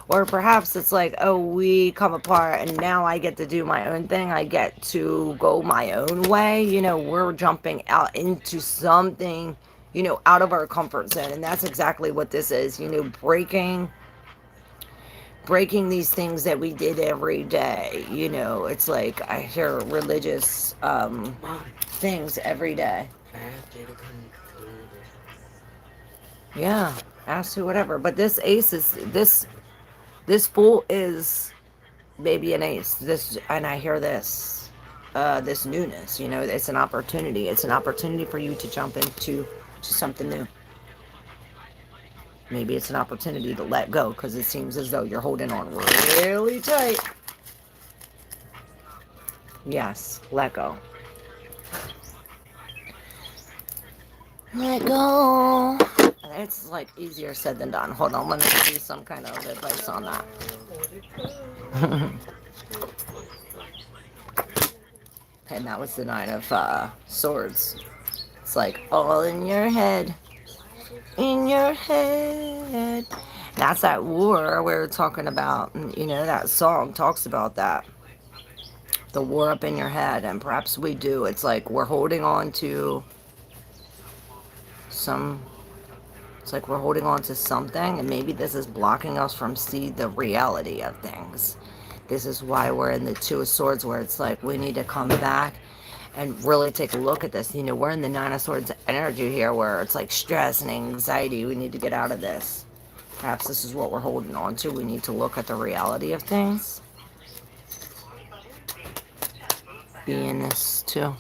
Or perhaps it's like, oh, we come apart and now I get to do my own thing. I get to go my own way. We're jumping out into something, out of our comfort zone. And that's exactly what this is, breaking these things that we did every day. It's like I hear religious things every day. Yeah, ask to whatever. But this ace is this fool is maybe an ace. And I hear this newness. It's an opportunity. It's an opportunity for you to jump into something new. Maybe it's an opportunity to let go because it seems as though you're holding on really tight. Yes, let go. Let go. It's like easier said than done. Hold on, let me give you some kind of advice on that. And that was the Nine of Swords. It's like all in your head. In your head. That's that war we're talking about. That song talks about that. The war up in your head. And perhaps we do. It's like we're holding on to something, and maybe this is blocking us from seeing the reality of things. This is why we're in the Two of Swords, where it's like we need to come back and really take a look at this. We're in the Nine of Swords energy here, where it's like stress and anxiety. We need to get out of this. Perhaps this is what we're holding on to. We need to look at the reality of things. Be in this too.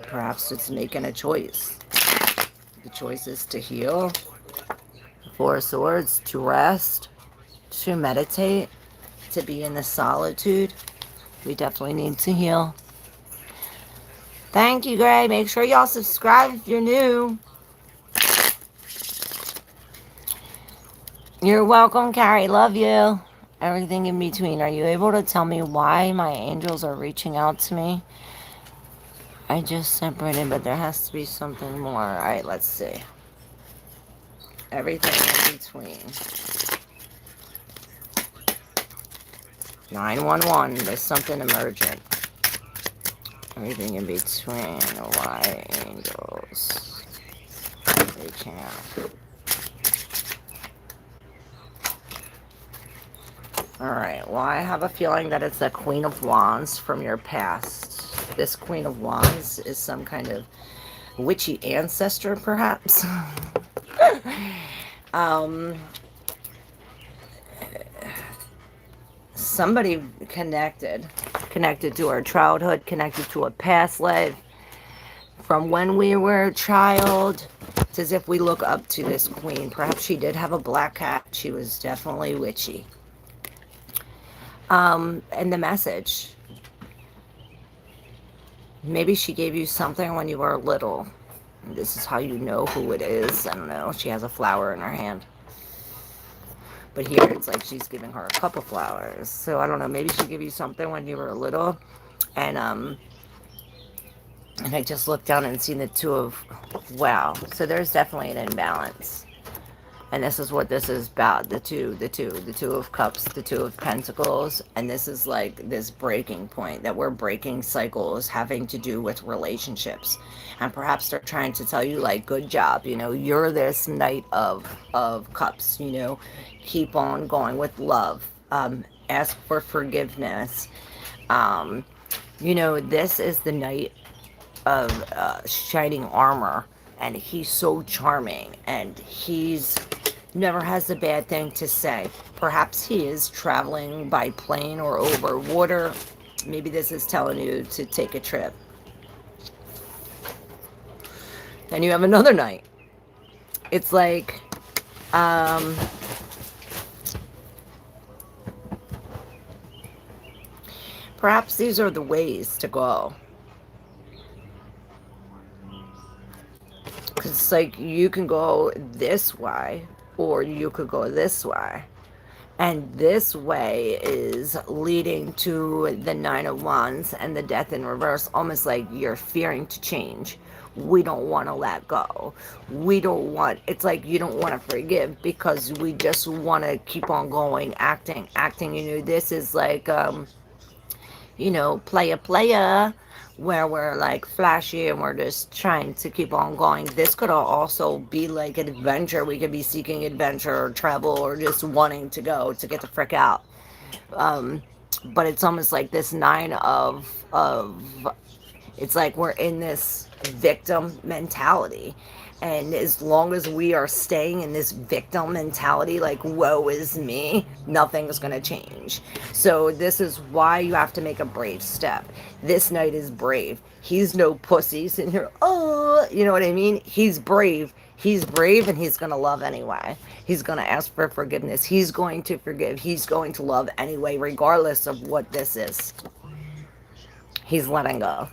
Perhaps it's making a choice. The choice is to heal. Four of Swords, to rest, to meditate, to be in the solitude. We definitely need to heal. Thank you, Gray. Make sure y'all subscribe if you're new. You're welcome, Carrie. Love you. Everything in between. Are you able to tell me why my angels are reaching out to me? I just separated, but there has to be something more. All right, let's see. Everything in between. 911. There's something emergent. Everything in between. Why angels reaching out? Alright, well, I have a feeling that it's the Queen of Wands from your past. This Queen of Wands is some kind of witchy ancestor, perhaps. Somebody connected to our childhood, connected to a past life. From when we were a child, it's as if we look up to this queen. Perhaps she did have a black cat. She was definitely witchy. And the message. Maybe she gave you something when you were little. This is how you know who it is. I don't know. She has a flower in her hand. But here it's like she's giving her a cup of flowers. So I don't know. Maybe she gave you something when you were little. And And I just looked down and seen the two of, wow. So there's definitely an imbalance. And this is what this is about. The two of cups, the two of pentacles. And this is like this breaking point that we're breaking cycles having to do with relationships. And perhaps they're trying to tell you like, good job, you know, you're this knight of cups, you know, keep on going with love. Ask for forgiveness. You know, this is the knight of shining armor, and he's so charming, and he's never has a bad thing to say. Perhaps he is traveling by plane or over water. Maybe this is telling you to take a trip. Then you have another knight. It's like perhaps these are the ways to go. Because it's like you can go this way or you could go this way. And this way is leading to the Nine of Wands and the Death in reverse, almost like you're fearing to change. We don't want to let go. We don't want, it's like you don't want to forgive because we just want to keep on going, acting. You know, this is like, you know, playa, where we're like flashy and we're just trying to keep on going. This could also be like an adventure. We could be seeking adventure or travel or just wanting to go to get the frick out. But it's almost like this nine of it's like we're in this victim mentality. And as long as we are staying in this victim mentality, like, woe is me, nothing's going to change. So this is why you have to make a brave step. This knight is brave. He's no pussy sitting here, oh, you know what I mean? He's brave. He's brave, and he's going to love anyway. He's going to ask for forgiveness. He's going to forgive. He's going to love anyway, regardless of what this is. He's letting go.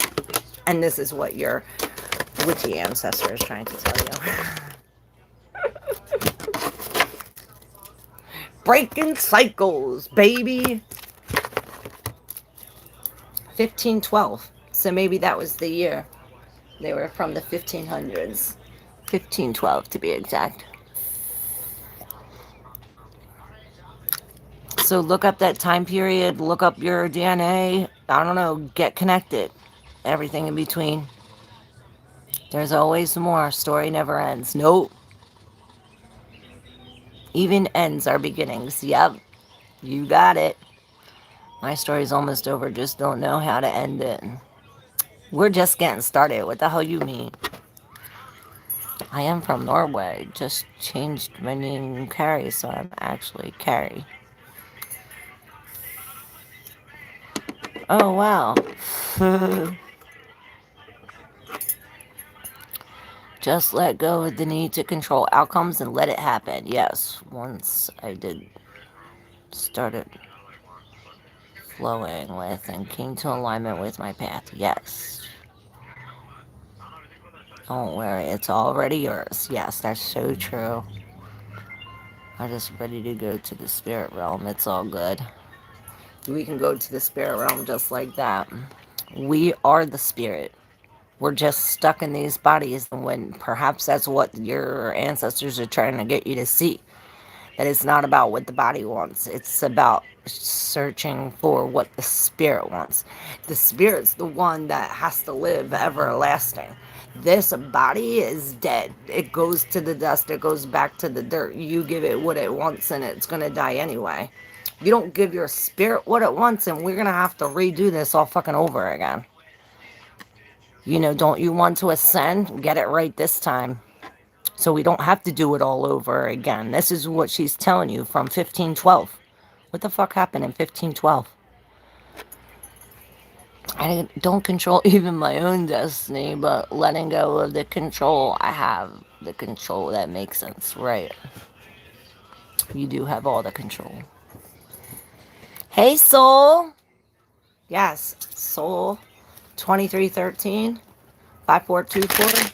And this is what your witchy ancestor is trying to tell you. Breaking cycles, baby. 1512. So maybe that was the year. They were from the 1500s. 1512 to be exact. So look up that time period. Look up your DNA. I don't know. Get connected. Everything in between. There's always more. Story never ends. Nope. Even ends are beginnings. Yep. You got it. My story's almost over. Just don't know how to end it. We're just getting started. What the hell you mean? I am from Norway. Just changed my name Carrie, so I'm actually Carrie. Oh, wow. Just let go of the need to control outcomes and let it happen. Yes, once I did started flowing with and came to alignment with my path. Yes. Don't worry, it's already yours. Yes, that's so true. I'm just ready to go to the spirit realm. It's all good. We can go to the spirit realm just like that. We are the spirit. We're just stuck in these bodies, and when perhaps that's what your ancestors are trying to get you to see. That it's not about what the body wants. It's about searching for what the spirit wants. The spirit's the one that has to live everlasting. This body is dead. It goes to the dust. It goes back to the dirt. You give it what it wants, and it's going to die anyway. You don't give your spirit what it wants, and we're going to have to redo this all fucking over again. You know, don't you want to ascend? Get it right this time. So we don't have to do it all over again. This is what she's telling you from 1512. What the fuck happened in 1512? I don't control even my own destiny, but letting go of the control, I have the control. That makes sense, right? You do have all the control. Hey, soul. Yes, soul. 2313 5424.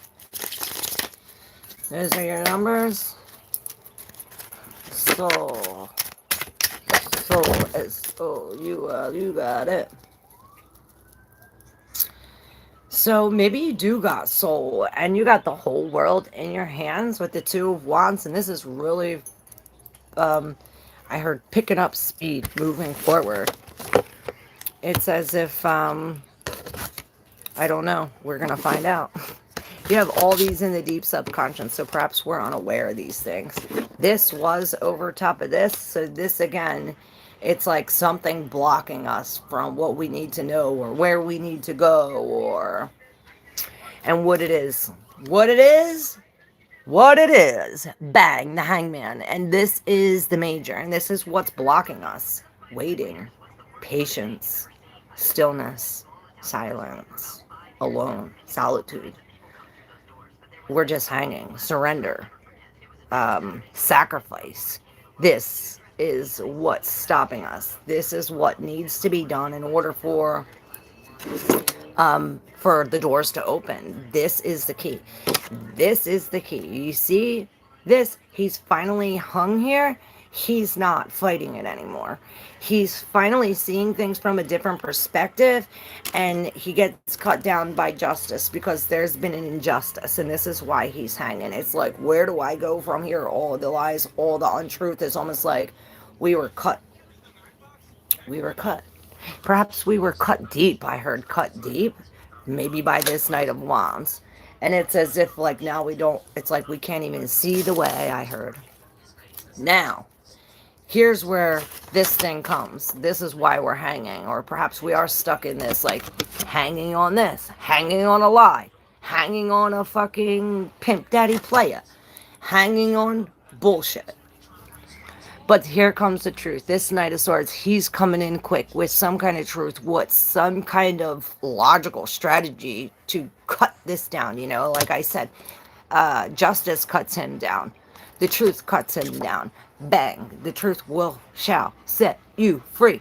Those are your numbers. Soul. Soul. You got it. So maybe you do got soul and you got the whole world in your hands with the Two of Wands, and this is really, I heard picking up speed, moving forward. It's as if, I don't know, we're going to find out. You have all these in the deep subconscious, so perhaps we're unaware of these things. This was over top of this, so this again, it's like something blocking us from what we need to know or where we need to go or... And what it is. What it is? What it is. Bang, the Hangman. And this is the Major, and this is what's blocking us. Waiting. Patience. Stillness. Silence. Alone. Solitude. We're just hanging. Surrender. Sacrifice. This is what's stopping us. This is what needs to be done in order for the doors to open. This is the key. This is the key. You see this? He's finally hung here. He's not fighting it anymore. He's finally seeing things from a different perspective, and he gets cut down by justice because there's been an injustice, and this is why he's hanging. It's like, where do I go from here? All the lies, all the untruth. Is almost like we were cut. We were cut. Perhaps we were cut deep. I heard cut deep. Maybe by this Knight of Wands. And it's as if like now we don't, it's like we can't even see the way, I heard. Now, here's where this thing comes. This is why we're hanging. Or perhaps we are stuck in this, like hanging on this, hanging on a lie, hanging on a fucking pimp daddy player, hanging on bullshit. But here comes the truth. This Knight of Swords, he's coming in quick with some kind of truth. What? Some kind of logical strategy to cut this down. You know, like I said, justice cuts him down. The truth cuts him down. Bang. The truth shall set you free.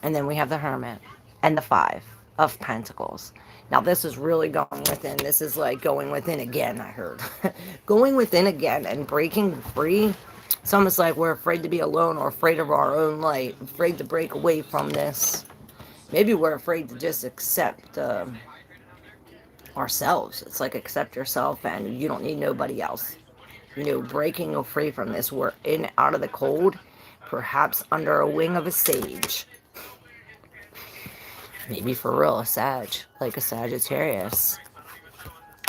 And then we have the Hermit and the Five of Pentacles. Now, this is really going within. This is like going within again, I heard. Going within again and breaking free. It's almost like we're afraid to be alone or afraid of our own light. Afraid to break away from this. Maybe we're afraid to just accept ourselves. It's like accept yourself and you don't need nobody else. You know, breaking free from this. We're in out of the cold. Perhaps under a wing of a sage. Maybe for real, a Sag, like a Sagittarius.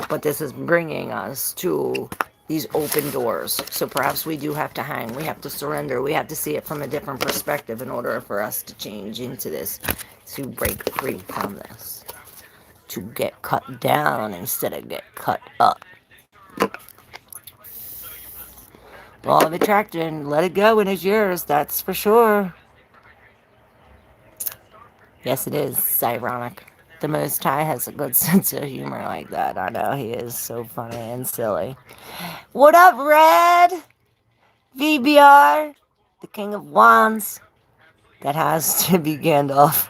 But this is bringing us to these open doors. So perhaps we do have to hang. We have to surrender. We have to see it from a different perspective in order for us to change into this. To break free from this. To get cut down instead of get cut up. Law of attraction. Let it go and it's yours. That's for sure. Yes, it is. It's ironic. The Most High has a good sense of humor like that. I know, he is so funny and silly. What up, Red? VBR, the King of Wands. That has to be Gandalf.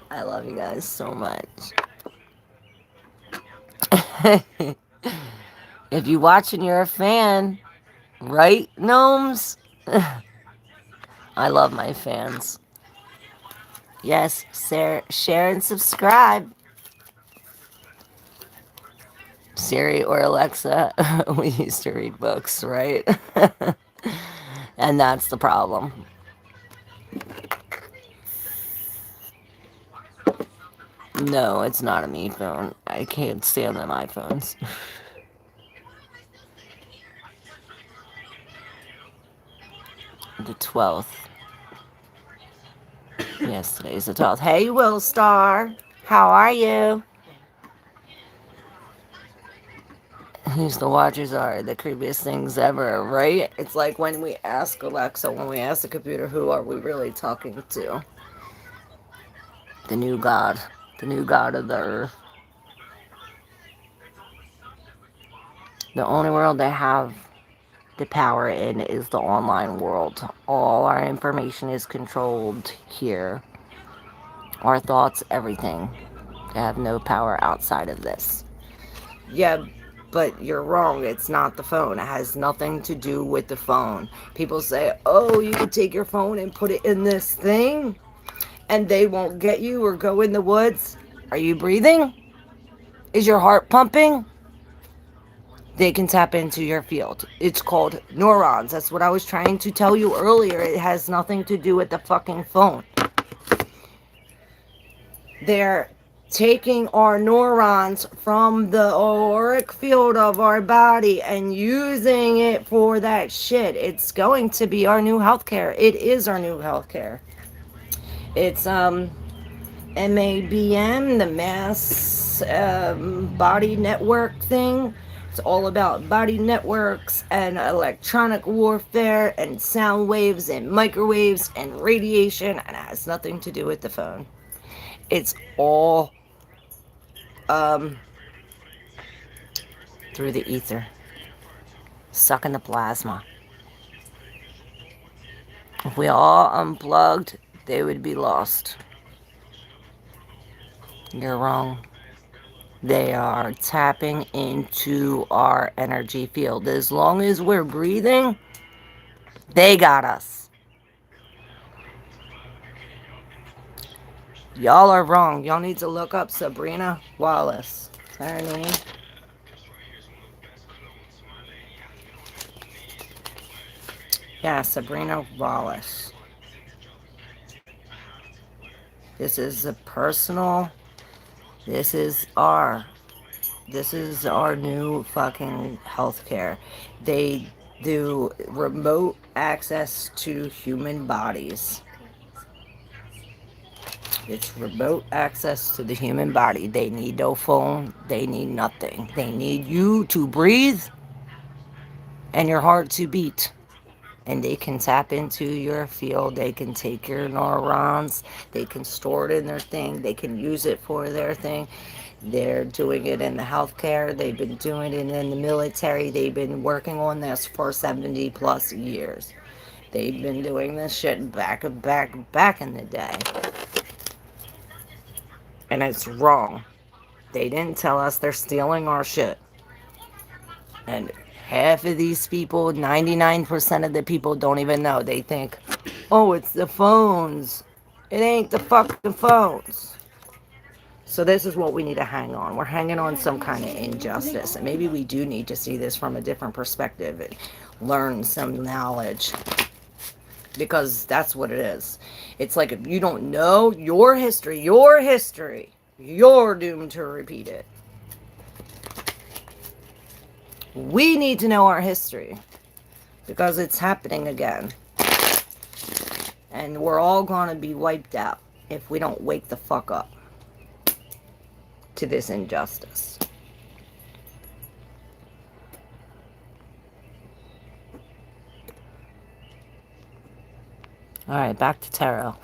I love you guys so much. If you watch and you're a fan, right, gnomes? I love my fans. Yes, share and subscribe. Siri or Alexa, we used to read books, right? And that's the problem. No, it's not a me phone. I can't stand them iPhones. The 12th. Yes, today's the 12th. Hey, Will Star. How are you? Who's the watchers are the creepiest things ever, right? It's like when we ask Alexa, when we ask the computer, who are we really talking to? The new God. The new God of the earth. The only world they have the power in is the online world. All our information is controlled here. Our thoughts, everything. They have no power outside of this. Yeah, but you're wrong. It's not the phone. It has nothing to do with the phone. People say, oh, you can take your phone and put it in this thing. and they won't get you or go in the woods? Are you breathing? Is your heart pumping? They can tap into your field. It's called neurons. That's what I was trying to tell you earlier. It has nothing to do with the fucking phone. They're taking our neurons from the auric field of our body and using it for that shit. It's going to be our new healthcare. It is our new healthcare. It's MABM, the mass body network thing. It's all about body networks and electronic warfare and sound waves and microwaves and radiation, and it has nothing to do with the phone. It's all through the ether, sucking the plasma. If we all unplugged, they would be lost. You're wrong. They are tapping into our energy field. As long as we're breathing, they got us. Y'all are wrong. Y'all need to look up Sabrina Wallace. Is that her name? Yeah, Sabrina Wallace. This is a personal. This is our new fucking healthcare. They do remote access to human bodies. It's remote access to the human body. They need no phone. They need nothing. They need you to breathe and your heart to beat. And they can tap into your field. They can take your neurons. They can store it in their thing. They can use it for their thing. They're doing it in the healthcare. They've been doing it in the military. They've been working on this for 70 plus years. They've been doing this shit back in the day. And it's wrong. They didn't tell us they're stealing our shit. And half of these people, 99% of the people don't even know. They think, oh, it's the phones. It ain't the fucking phones. So this is what we need to hang on. We're hanging on some kind of injustice. And maybe we do need to see this from a different perspective and learn some knowledge. Because that's what it is. It's like if you don't know your history, you're doomed to repeat it. We need to know our history because it's happening again. And we're all going to be wiped out if we don't wake the fuck up to this injustice. Alright, back to tarot.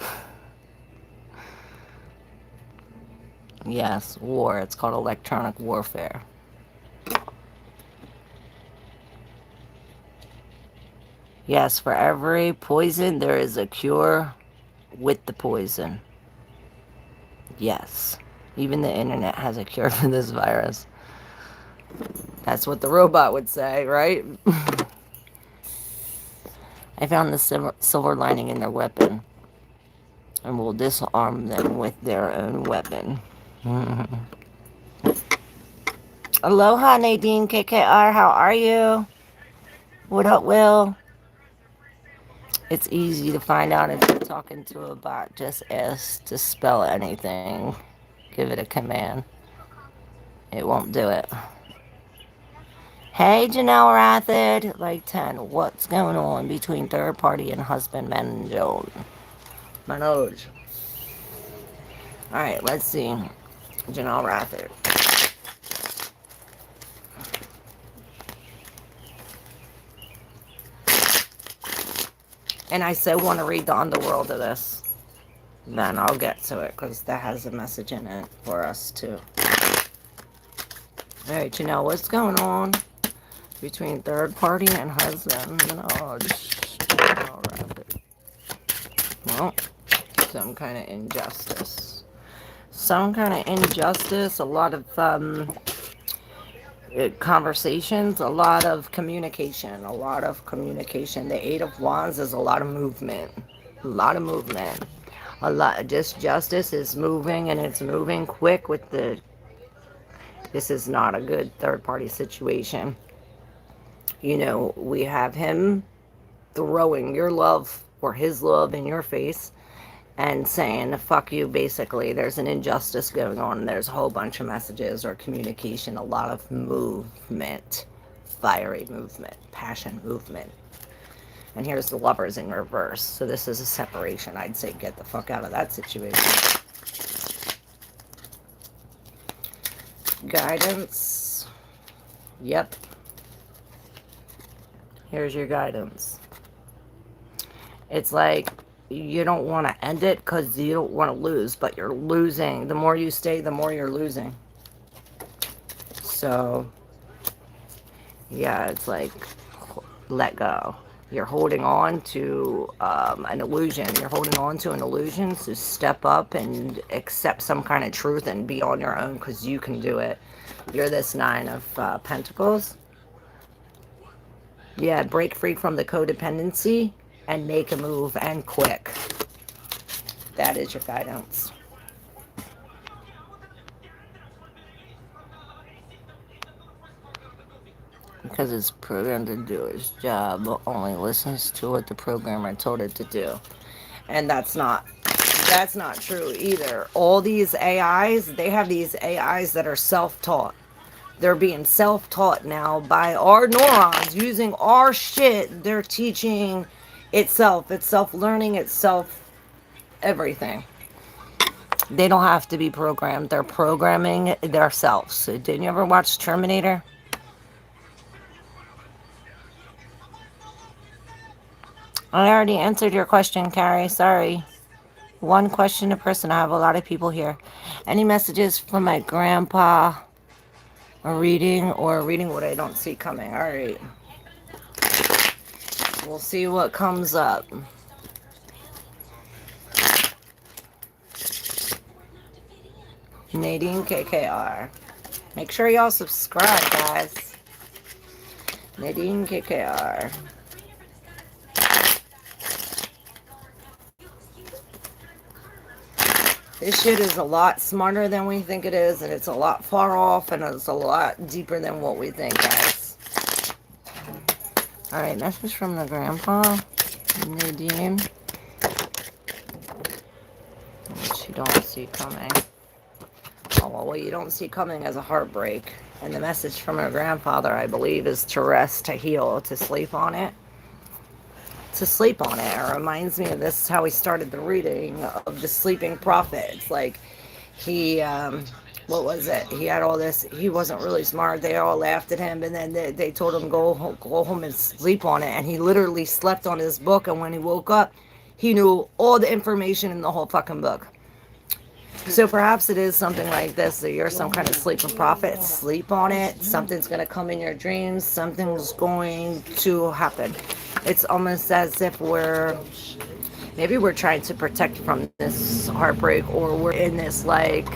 Yes, war. It's called electronic warfare. Yes, for every poison, there is a cure with the poison. Yes. Even the internet has a cure for this virus. That's what the robot would say, right? I found the silver lining in their weapon. And will disarm them with their own weapon. Aloha, Nadine KKR. How are you? What up, Will? It's easy to find out if you're talking to a bot. Just ask to spell anything. Give it a command. It won't do it. Hey, Janelle Rathid. Like 10. What's going on between third party and husband Manoj? Alright, let's see. Janelle Rathid. And I so want to read the underworld of this. Then I'll get to it because that has a message in it for us too. Alright, you know what's going on between third party and husband. Well, some kind of injustice. Some kind of injustice, a lot of conversations, a lot of communication. The Eight of Wands is a lot of movement. A lot, just justice is moving, and it's moving quick with the, this is not a good third party situation. You know, we have him throwing your love or his love in your face and saying, fuck you, basically. There's an injustice going on. There's a whole bunch of messages or communication, a lot of movement, fiery movement, passion movement. And here's the lovers in reverse. So this is a separation. I'd say get the fuck out of that situation. Guidance. Yep. Here's your guidance. It's like you don't want to end it because you don't want to lose, but you're losing. The more you stay, the more you're losing. So, yeah, it's like let go. You're holding on to an illusion. You're holding on to an illusion. So step up and accept some kind of truth and be on your own because you can do it. You're this Nine of Pentacles. Yeah, break free from the codependency and make a move, and quick. That is your guidance. Because it's programmed to do its job, but only listens to what the programmer told it to do. And that's not true either. All these AIs, they have these AIs that are self-taught. They're being self-taught now by our neurons using our shit. They're teaching itself. It's self-learning, itself everything. They don't have to be programmed. They're programming themselves. So didn't you ever watch Terminator? I already answered your question, Carrie. Sorry. One question a person. I have a lot of people here. Any messages from my grandpa? A reading or reading what I don't see coming. All right. We'll see what comes up. Nadine KKR. Make sure y'all subscribe, guys. Nadine KKR. This shit is a lot smarter than we think it is, and it's a lot far off, and it's a lot deeper than what we think, guys. Alright, message from the grandpa. Nadine. Which you don't see coming. Oh, well, what you don't see coming is a heartbreak. And the message from her grandfather, I believe, is to rest, to heal, to sleep on it. To sleep on it. It reminds me of this, how we started the reading of the sleeping prophet. It's like he, what was it? He had all this, he wasn't really smart. They all laughed at him, and then they told him go home and sleep on it. And he literally slept on his book, and when he woke up, he knew all the information in the whole fucking book. So perhaps it is something like this, that you're some kind of sleeping prophet. Sleep on it. Something's going to come in your dreams. Something's going to happen. It's almost as if maybe we're trying to protect from this heartbreak, or we're in this like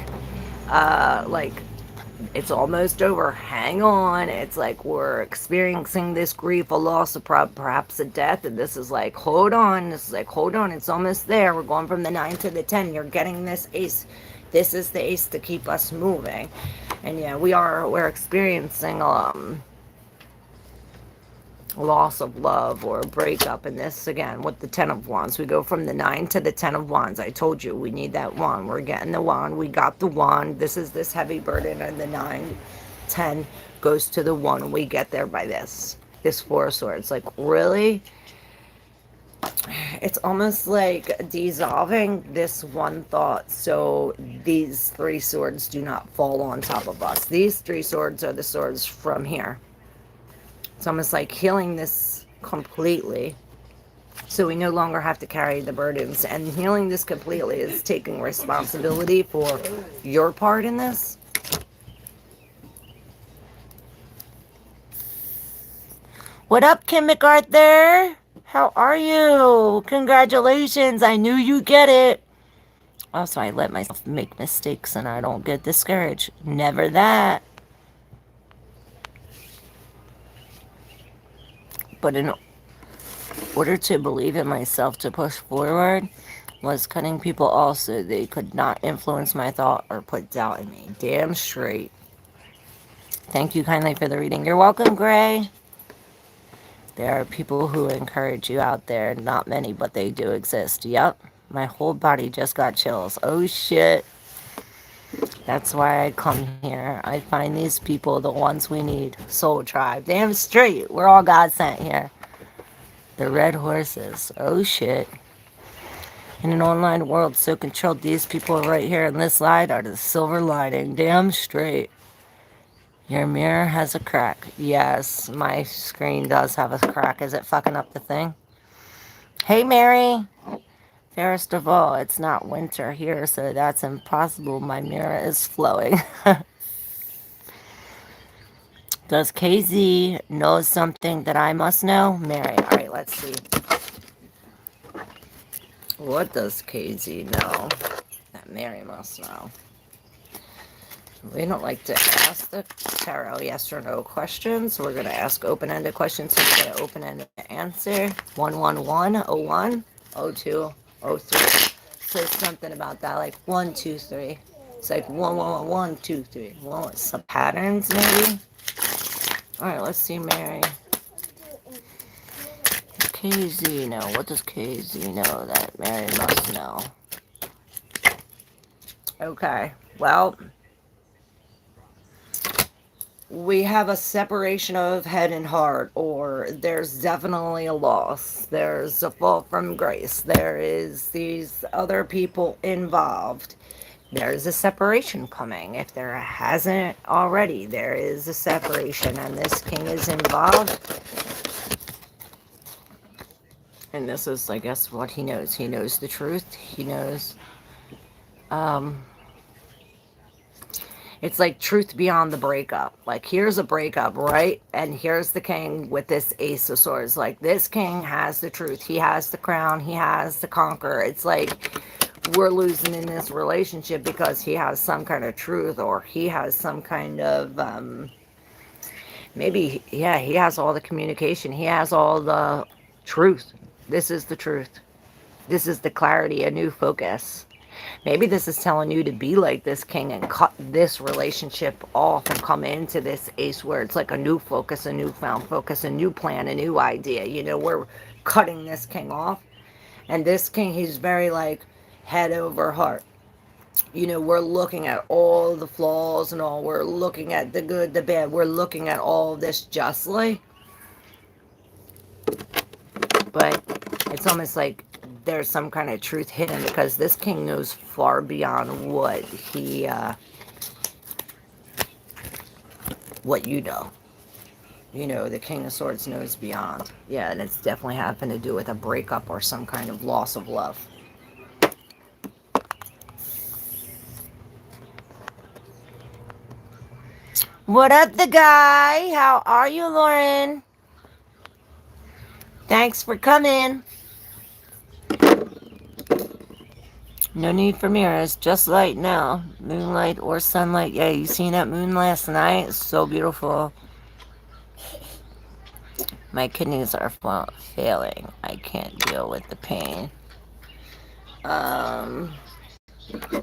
it's almost over. Hang on. It's like we're experiencing this grief, a loss, perhaps a death, and this is like, hold on. This is like, hold on. It's almost there. We're going from the 9 to the 10. You're getting this ace. This is the ace to keep us moving. And yeah, we're experiencing loss of love or breakup. And this again with the 10 of wands, we go from the 9 to the 10 of wands. I told you we need that wand. We're getting the wand. We got the wand. This is this heavy burden, and the 9 10 goes to the 1. We get there by this 4 of swords. Like, really, it's almost like dissolving this one thought, so these 3 swords do not fall on top of us. These 3 swords are the swords from here. It's almost like healing this completely, so we no longer have to carry the burdens. And healing this completely is taking responsibility for your part in this. What up, Kim MacArthur? How are you? Congratulations. I knew you get it. Also, I let myself make mistakes and I don't get discouraged. Never that. But in order to believe in myself, to push forward, Was cutting people off so they could not influence my thought or put doubt in me. Damn straight. Thank you kindly for the reading. You're welcome, Gray. There are people who encourage you out there. Not many, but they do exist. Yep. My whole body just got chills. Oh, shit. That's why I come here. I find these people the ones we need. Soul Tribe. Damn straight. We're all God sent here. The red horses. Oh, shit. In an online world so controlled, these people right here in this light are the silver lining. Damn straight. Your mirror has a crack. Yes, my screen does have a crack. Is it fucking up the thing? Hey, Mary. Fairest of all, it's not winter here, so that's impossible. My mirror is flowing. Does KZ know something that I must know? Mary. All right, let's see. What does KZ know that Mary must know? We don't like to ask the tarot yes or no questions. So we're going to ask open-ended questions. So we're going to open-ended answer. 11101 02 03. So something about that, like 1 2 3. It's like 1 1 1 2 3. Well, some patterns maybe. All right, let's see, Mary. KZ know. What does KZ know that Mary must know? Okay. Well, we have a separation of head and heart, or there's definitely a loss. There's a fall from grace. There is these other people involved. There's a separation coming. If there hasn't already, there is a separation, and this king is involved. And this is, I guess, what he knows. He knows the truth. He knows, it's like truth beyond the breakup. Like, here's a breakup, right? And here's the king with this ace of swords. Like, this king has the truth. He has the crown. He has the conqueror. It's like we're losing in this relationship because he has some kind of truth, or he has some kind of, maybe, yeah, he has all the communication. He has all the truth. This is the truth. This is the clarity, a new focus. Maybe this is telling you to be like this king and cut this relationship off and come into this ace where it's like a new focus, a newfound focus, a new plan, a new idea. You know, we're cutting this king off. And this king, he's very like head over heart. You know, we're looking at all the flaws and all. We're looking at the good, the bad. We're looking at all this justly. But it's almost like there's some kind of truth hidden, because this king knows far beyond what he, what you know. You know, the King of Swords knows beyond. Yeah, and it's definitely having to do with a breakup or some kind of loss of love. What up, the guy? How are you, Lauren? Thanks for coming. No need for mirrors, just light now. Moonlight or sunlight. Yeah, you seen that moon last night? It's so beautiful. My kidneys are failing. I can't deal with the pain.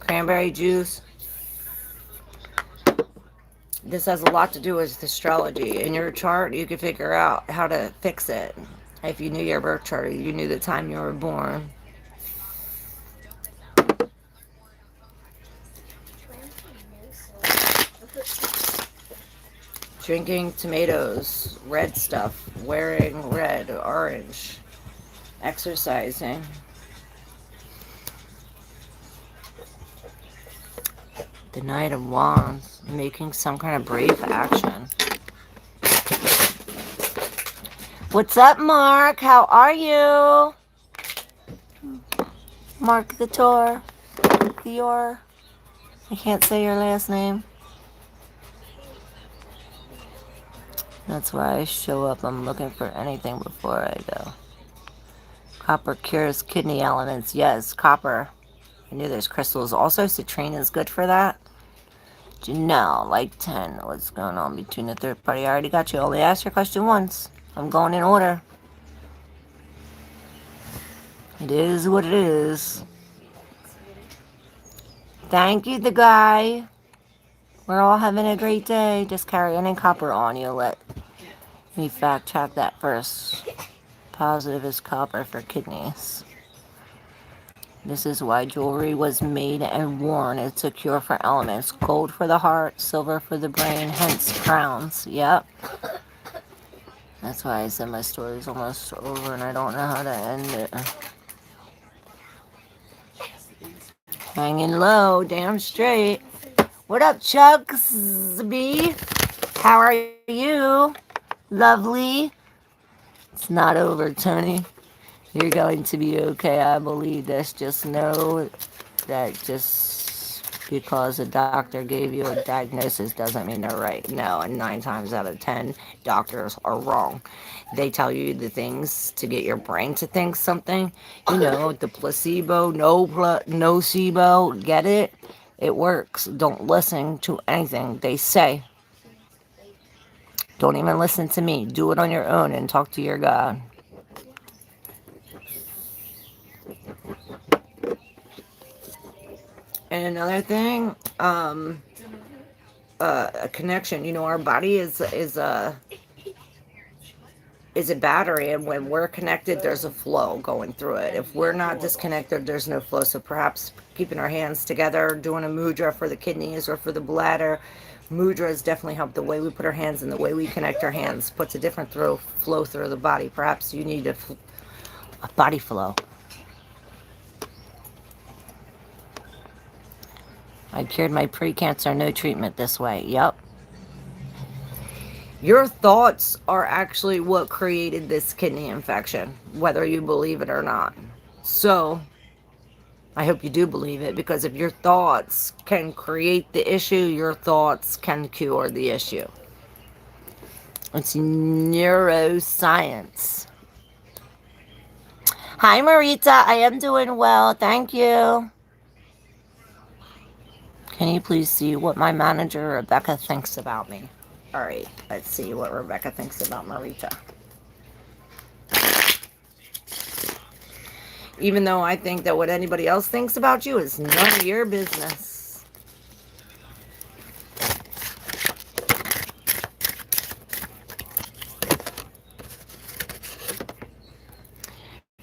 Cranberry juice. This has a lot to do with astrology. In your chart, you can figure out how to fix it. If you knew your birth chart, you knew the time you were born. Drinking tomatoes, red stuff, wearing red, orange, exercising. The Knight of Wands, making some kind of brave action. What's up, Mark? How are you? Mark the Tor. Theor. I can't say your last name. That's why I show up. I'm looking for anything before I go. Copper cures kidney elements. Yes, copper. I knew there's crystals. Also, citrine is good for that. Janelle, like 10. What's going on between the third party? I already got you. Only asked your question once. I'm going in order. It is what it is. Thank you, the guy. We're all having a great day. Just carry any copper on you. Let me fact check that first. Positive is copper for kidneys. This is why jewelry was made and worn. It's a cure for elements. Gold for the heart, silver for the brain, hence crowns. Yep. That's why I said my story's almost over and I don't know how to end it. Hanging low, damn straight. What up, Chucks B? How are you? Lovely. It's not over, Tony. You're going to be okay. I believe this. Just know that just because a doctor gave you a diagnosis doesn't mean they're right. No, and 9 times out of 10, doctors are wrong. They tell you the things to get your brain to think something. You know, the placebo, nocebo, get it? It works. Don't listen to anything they say. Don't even listen to me. Do it on your own and talk to your God. And another thing, a connection. You know, our body is a battery, and when we're connected, there's a flow going through it. If we're not disconnected, there's no flow. So perhaps keeping our hands together, doing a mudra for the kidneys or for the bladder. Mudras definitely help. The way we put our hands and the way we connect our hands puts a different flow through the body. Perhaps you need a body flow. I cured my pre-cancer, no treatment this way. Yep. Your thoughts are actually what created this kidney infection, whether you believe it or not. So, I hope you do believe it, because if your thoughts can create the issue, your thoughts can cure the issue. It's neuroscience. Hi, Marita. I am doing well. Thank you. Can you please see what my manager, Rebecca, thinks about me? All right, let's see what Rebecca thinks about Marita. Even though I think that what anybody else thinks about you is none of your business.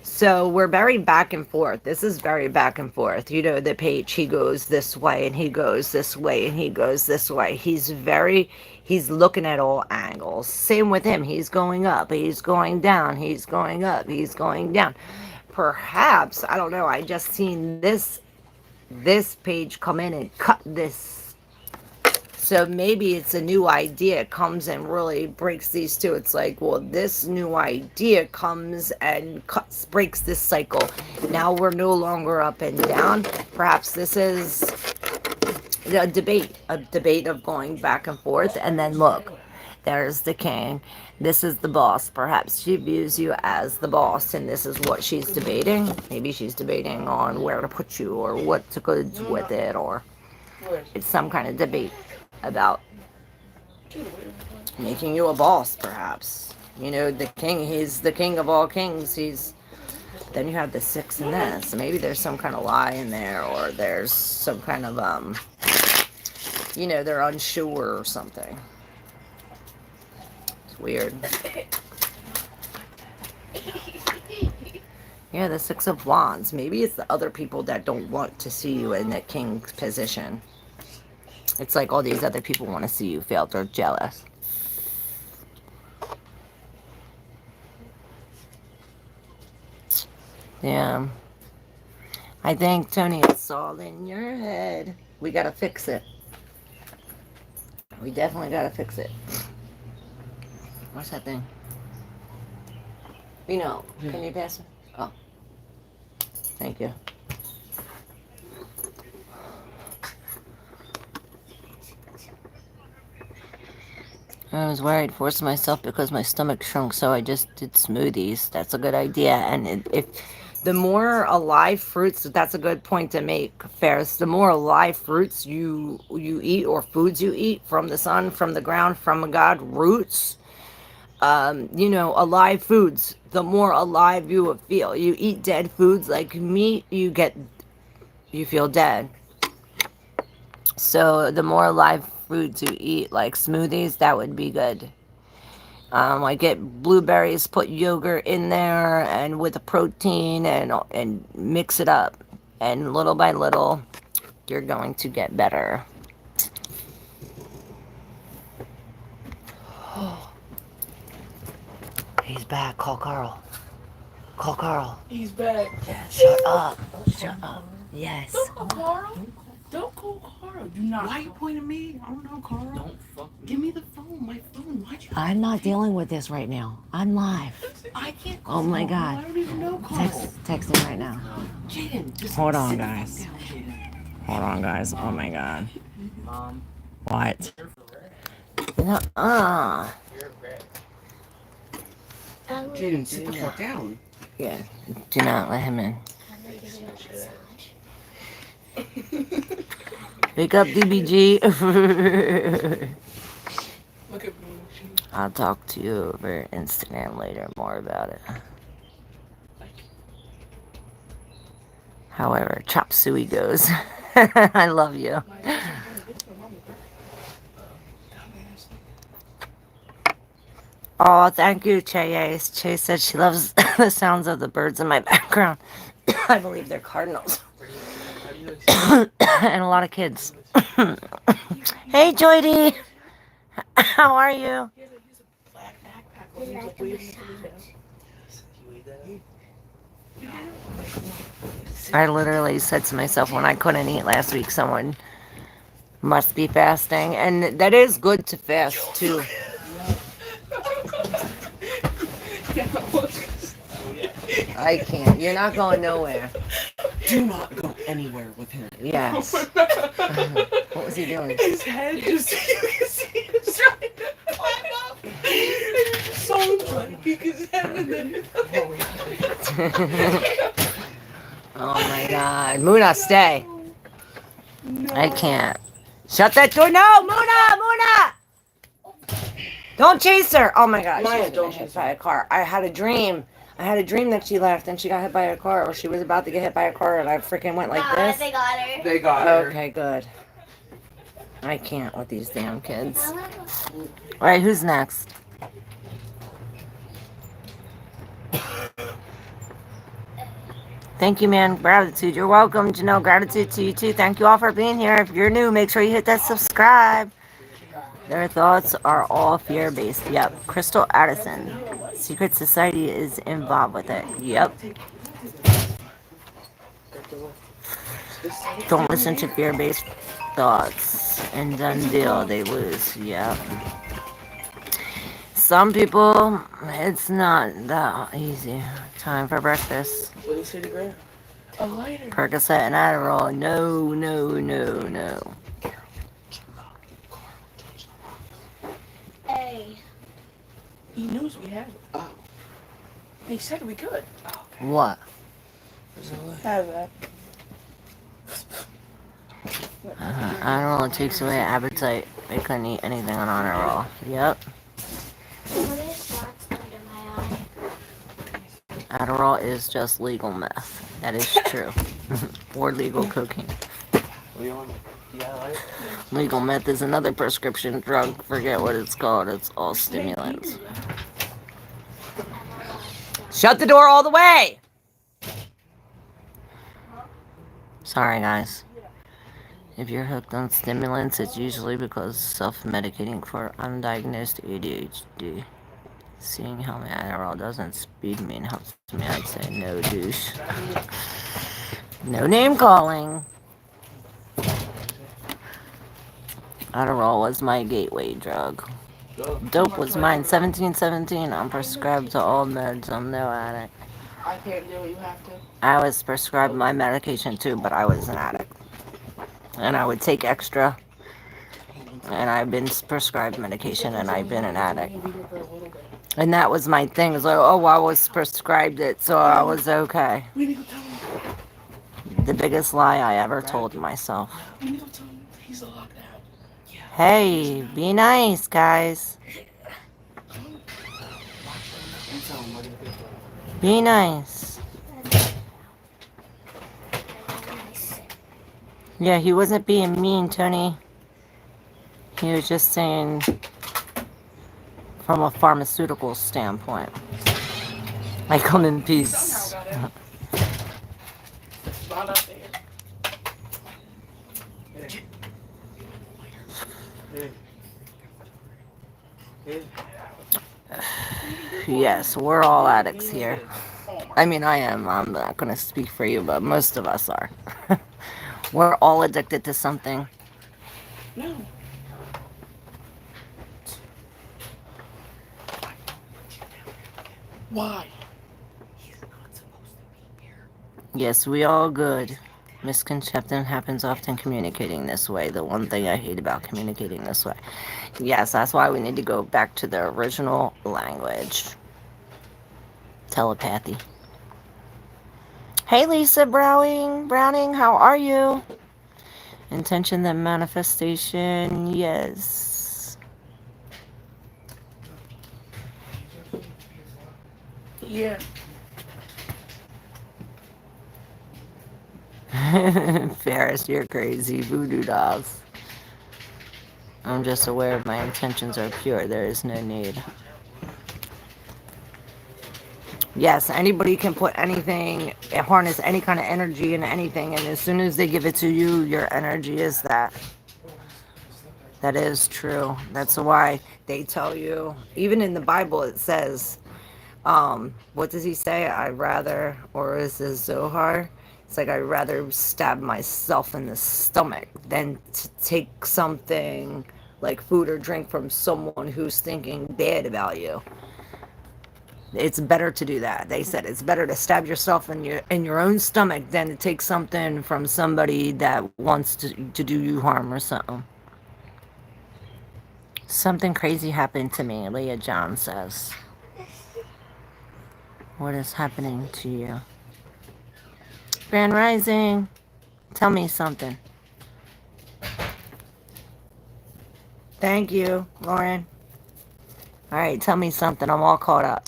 So we're very back and forth. This is very back and forth. You know, the page, he goes this way and he goes this way and he goes this way. He's looking at all angles. Same with him. He's going up, he's going down, he's going up, he's going down. Perhaps, I don't know, I just seen this page come in and cut this. So maybe it's a new idea comes and really breaks these two. It's like, well, this new idea comes and breaks this cycle. Now we're no longer up and down. Perhaps this is a debate of going back and forth. And then look, there's the king. This is the boss. Perhaps she views you as the boss, and this is what she's debating. Maybe she's debating on where to put you or what to go with it, or it's some kind of debate about making you a boss, perhaps. You know, the king, he's the king of all kings. Then you have the 6 in this. So maybe there's some kind of lie in there, or there's some kind of, you know, they're unsure or something. It's weird. Yeah, the 6 of Wands. Maybe it's the other people that don't want to see you in the king's position. It's like all these other people want to see you fail. They're jealous. Yeah. I think, Tony, it's all in your head. We gotta fix it. We definitely gotta fix it. What's that thing? You know, can you pass it? Oh. Thank you. I was worried, forcing myself because my stomach shrunk, so I just did smoothies. That's a good idea. And if the more alive fruits, that's a good point to make, Ferris. The more alive fruits you eat, or foods you eat, from the sun, from the ground, from a God, roots, you know, alive foods, the more alive you will feel. You eat dead foods like meat, you feel dead. So the more live fruits you eat, like smoothies, that would be good. Like get blueberries, put yogurt in there, and with the protein, and mix it up. And little by little, you're going to get better. He's back. Call Carl. Call Carl. He's back. Yeah, shut up. Shut up. Yes. Don't call Carl. Don't call Carl. Do not. Why are you pointing at me? I don't know, Carl. Don't fuck me. Give me the phone. My phone. Why'd you? I'm not dealing with this right now. I'm live. I can't call Oh my Carl. God. I don't even know Carl. Text him right now. Jaden, just Hold on, sit the guys. fuck down, Jaden. Hold on, guys. Oh my God. Mom. What? You're correct. Nuh-uh. You're correct. Jaden, sit the fuck down. Yeah. Do not let him in. Wake up, DBG. Look at me. I'll talk to you over Instagram later more about it. However, chop suey goes. I love you. Oh, thank you, Che. Che said she loves the sounds of the birds in my background. I believe they're cardinals. And a lot of kids. Hey, Joydy. How are you? I literally said to myself when I couldn't eat last week, someone must be fasting. And that is good to fast, too. I can't. You're not going nowhere. Do not go anywhere with him. Yes. What was he doing? His head just, you can see him trying to climb up. And you just saw him trying to peek his head and then. Oh my God. Muna, stay. No. I can't. Shut that door. No, Muna! Don't chase her. Oh my God. Maya, don't chase her. By a car. I had a dream that she left and she got hit by a car, or she was about to get hit by a car, and I freaking went like this. They got her. They got her. Okay, good. I can't with these damn kids. Alright, who's next? Thank you, man. Gratitude. You're welcome. Janelle, gratitude to you too. Thank you all for being here. If you're new, make sure you hit that subscribe. Their thoughts are all fear-based. Yep. Crystal Addison. Secret Society is involved with it. Yep. Don't listen to fear-based thoughts. And done deal. They lose. Yep. Some people, it's not that easy. Time for breakfast. What did you say to Grant? A lighter. Percocet and Adderall. No, no, no, no. Hey. He knows we have it. Oh. He said we could. Oh, okay. What? Have that. Adderall takes away appetite. They couldn't eat anything on Adderall. Yep. What is dots under my eye? Adderall is just legal meth. That is true. Or legal cocaine. Leon, yeah, lighter? Legal meth is another prescription drug. Forget what it's called. It's all stimulants. Shut the door all the way! Sorry, guys. If you're hooked on stimulants, it's usually because self-medicating for undiagnosed ADHD. Seeing how my Adderall doesn't speed me and helps me, I'd say no douche. No name calling. Adderall was my gateway drug. Dope was mine. 1717. I'm prescribed to all meds. I'm no addict. I can't do it. You have to. I was prescribed my medication too, but I was an addict. And I would take extra. And I've been prescribed medication and I've been an addict. And that was my thing. It's like, oh, I was prescribed it, so I was okay. We need to tell him. The biggest lie I ever told myself. We need to tell him he's locked out. Yeah. Hey, be nice, guys. Be nice. Yeah, he wasn't being mean, Tony. He was just saying from a pharmaceutical standpoint. I come in peace. Somehow got it. Spot up there. Yes, we're all addicts here. I mean, I am. I'm not going to speak for you, but most of us are. We're all addicted to something. No. Why? He's not supposed to be here. Yes, we all good. Misconception happens often communicating this way. The one thing I hate about communicating this way. Yes, that's why we need to go back to the original language. Telepathy. Hey Lisa Browning, how are you? Intention then manifestation, yes. Yeah. Ferris, you're crazy. Voodoo dolls. I'm just aware my intentions are pure. There is no need. Yes, anybody can put anything, harness any kind of energy in anything, and as soon as they give it to you, your energy is that. That is true. That's why they tell you, even in the Bible, it says, what does he say? I'd rather, or is this Zohar? It's like I'd rather stab myself in the stomach than to take something like food or drink from someone who's thinking bad about you. It's better to do that. They said it's better to stab yourself in your own stomach than to take something from somebody that wants to do you harm or something. Something crazy happened to me, Leah John says. What is happening to you? Grand Rising, tell me something. Thank you, Lauren. All right, tell me something. I'm all caught up.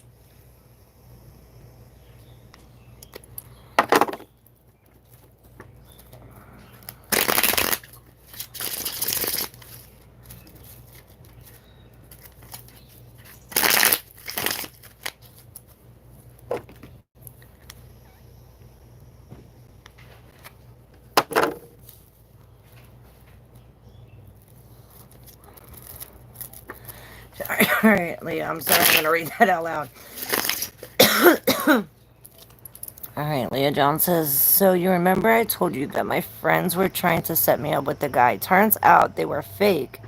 All right, Leah, I'm sorry. I'm going to read that out loud. All right, Leah John says, so you remember I told you that my friends were trying to set me up with the guy. Turns out they were fake,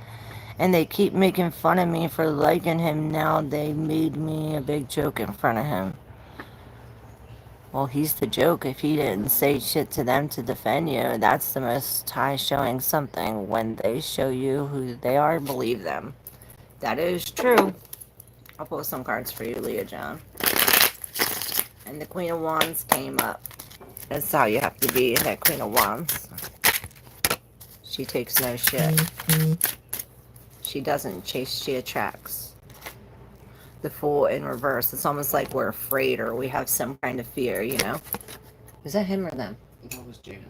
and they keep making fun of me for liking him. Now they made me a big joke in front of him. Well, he's the joke. If he didn't say shit to them to defend you, that's the Most High showing something. When they show you who they are, believe them. That is true. I'll pull some cards for you, Leah John. And the Queen of Wands came up. That's how you have to be, that Queen of Wands. She takes no shit. She doesn't chase, she attracts. The Fool in reverse. It's almost like we're afraid or we have some kind of fear, you know? Is that him or them? That was Jan.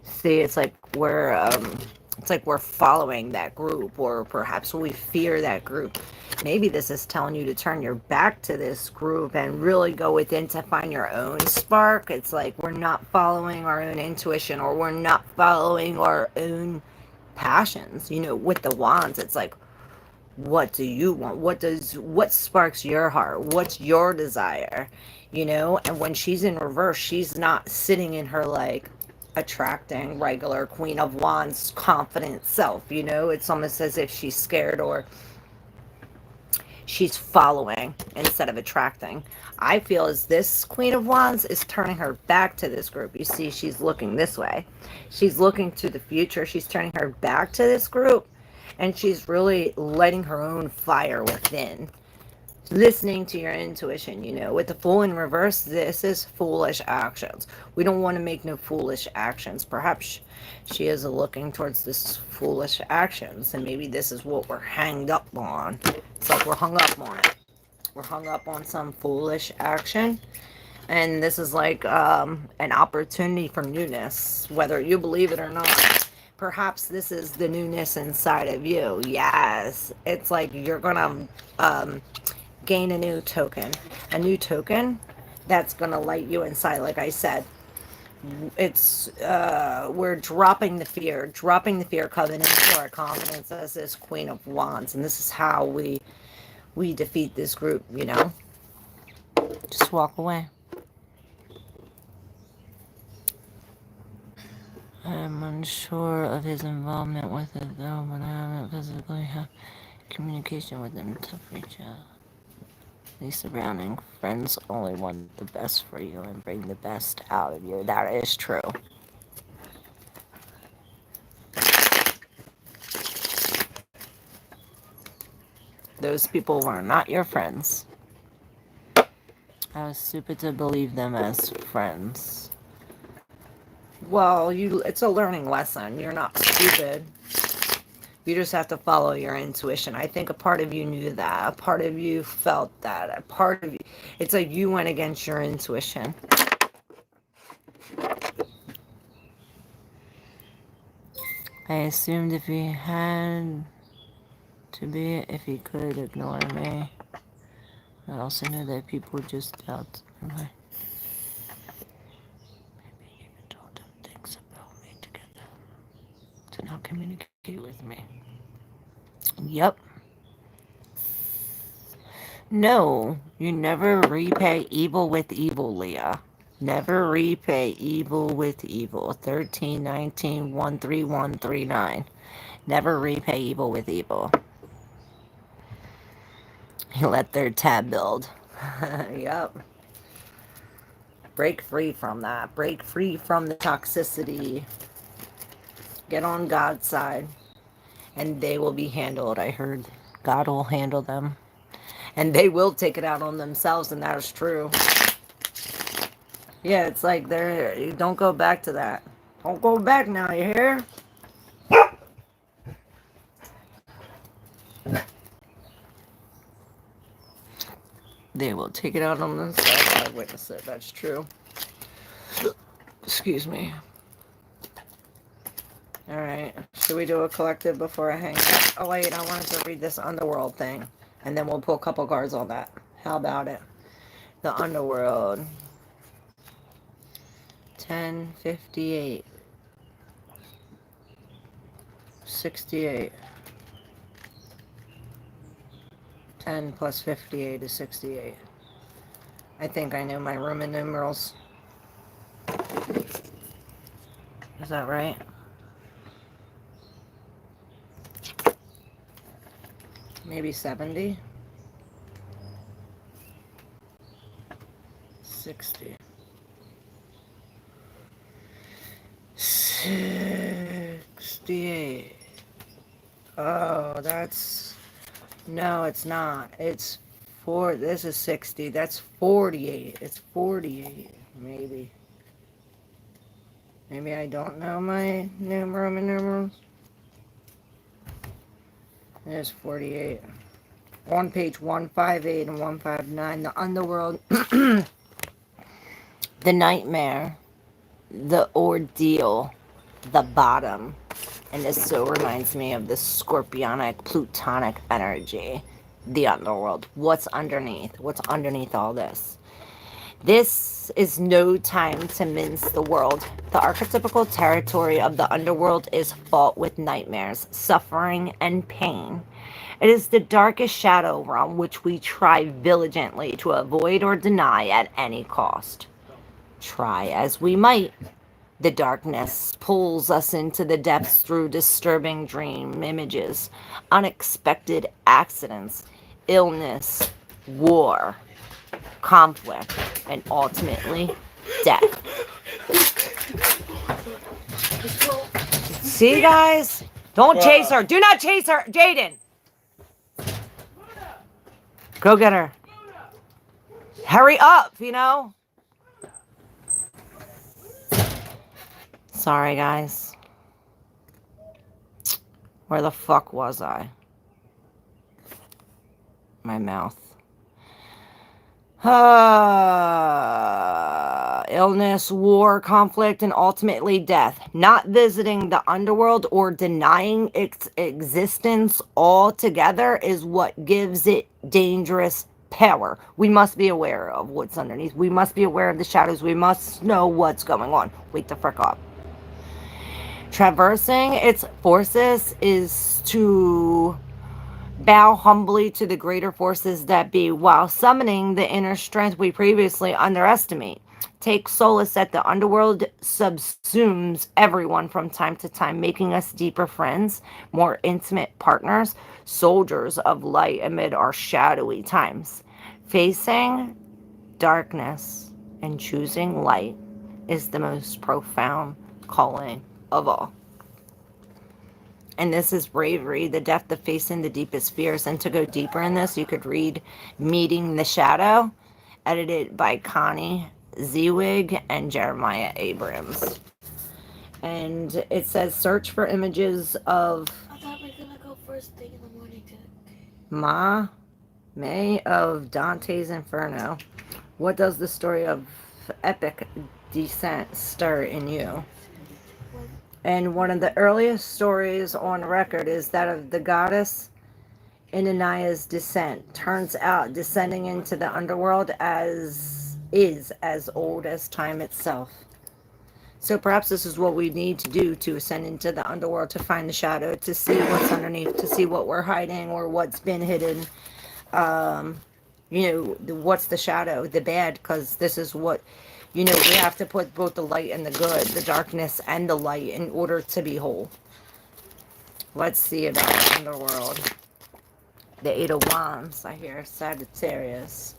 See, it's like we're following that group, or perhaps we fear that group. Maybe this is telling you to turn your back to this group and really go within to find your own spark. It's like we're not following our own intuition, or we're not following our own passions. You know, with the wands, it's like, what do you want? What sparks your heart? What's your desire? You know, and when she's in reverse, she's not sitting in her like attracting regular Queen of Wands confident self, you know. It's almost as if she's scared, or she's following instead of attracting. I feel as this Queen of Wands is turning her back to this group. You see, she's looking this way. She's looking to the future. She's turning her back to this group, and she's really lighting her own fire within. Listening to your intuition, you know. With the Fool in reverse, this is foolish actions. We don't want to make no foolish actions. Perhaps she is looking towards this foolish actions, and maybe this is what we're hanged up on. It's like we're hung up on it. We're hung up on some foolish action. And this is like an opportunity for newness, whether you believe it or not. Perhaps this is the newness inside of you. Yes. It's like you're going to gain a new token. A new token that's going to light you inside, like I said. It's we're dropping the fear coming into our confidence as this Queen of Wands, and this is how we defeat this group, you know. Just walk away. I'm unsure of his involvement with it though, but I haven't physically had communication with him to reach out. These surrounding friends only want the best for you and bring the best out of you. That is true. Those people were not your friends. I was stupid to believe them as friends. Well, it's a learning lesson. You're not stupid. You just have to follow your intuition. I think a part of you knew that. A part of you felt that. A part of you, it's like you went against your intuition. I assumed if he had to be, if he could ignore me. I also knew that people just doubt me. Maybe even told them things about me to get them to not communicate with me. Yep. No, you never repay evil with evil, Leah. Never repay evil with evil. 1319131139. Never repay evil with evil. Let their tab build. Yep. Break free from that. Break free from the toxicity. Get on God's side. And they will be handled. I heard God will handle them. And they will take it out on themselves, and that is true. Yeah, it's like you don't go back to that. Don't go back now, you hear? They will take it out on themselves. I witnessed it. That's true. Excuse me. Alright. Should we do a collective before I hang up? Oh, wait. I wanted to read this underworld thing. And then we'll pull a couple cards on that. How about it? The underworld. 1058. 68. 10 plus 58 is 68. I think I know my Roman numerals. Is that right? Maybe 70? 60. 68. Oh, that's... No, it's not. It's 4. This is 60. That's 48. It's 48. Maybe. Maybe I don't know my Roman numerals. There's 48. On page 158 and 159. The underworld. The nightmare. The ordeal. The bottom. And this so reminds me of the scorpionic, plutonic energy. The underworld. What's underneath? What's underneath all this? This is no time to mince the world. The archetypical territory of the underworld is fraught with nightmares, suffering, and pain. It is the darkest shadow realm which we try diligently to avoid or deny at any cost. Try as we might. The darkness pulls us into the depths through disturbing dream images, unexpected accidents, illness, war, conflict, and ultimately death. See, guys? Don't chase her. Do not chase her. Jaden. Go get her. Hurry up, you know? Sorry, guys. Where the fuck was I? My mouth. Illness, war, conflict, and ultimately death. Not visiting the underworld or denying its existence altogether is what gives it dangerous power. We must be aware of what's underneath. We must be aware of the shadows. We must know what's going on. Wake the frick up. Traversing its forces is to bow humbly to the greater forces that be, while summoning the inner strength we previously underestimate. Take solace that the underworld subsumes everyone from time to time, making us deeper friends, more intimate partners, soldiers of light amid our shadowy times. Facing darkness and choosing light is the most profound calling of all. And this is bravery, the depth of facing the deepest fears. And to go deeper in this, you could read Meeting the Shadow, edited by Connie Zewig and Jeremiah Abrams. And it says, search for images of I thought we were gonna go first thing in the morning to. May of Dante's Inferno. What does the story of epic descent stir in you? And one of the earliest stories on record is that of the goddess Inanna's descent. Turns out descending into the underworld is as old as time itself. So perhaps this is what we need to do to ascend into the underworld, to find the shadow, to see what's underneath, to see what we're hiding or what's been hidden. What's the shadow, the bad, because this is what, we have to put both the light and the good, the darkness and the light in order to be whole. Let's see about the underworld. The Eight of Wands, I hear Sagittarius.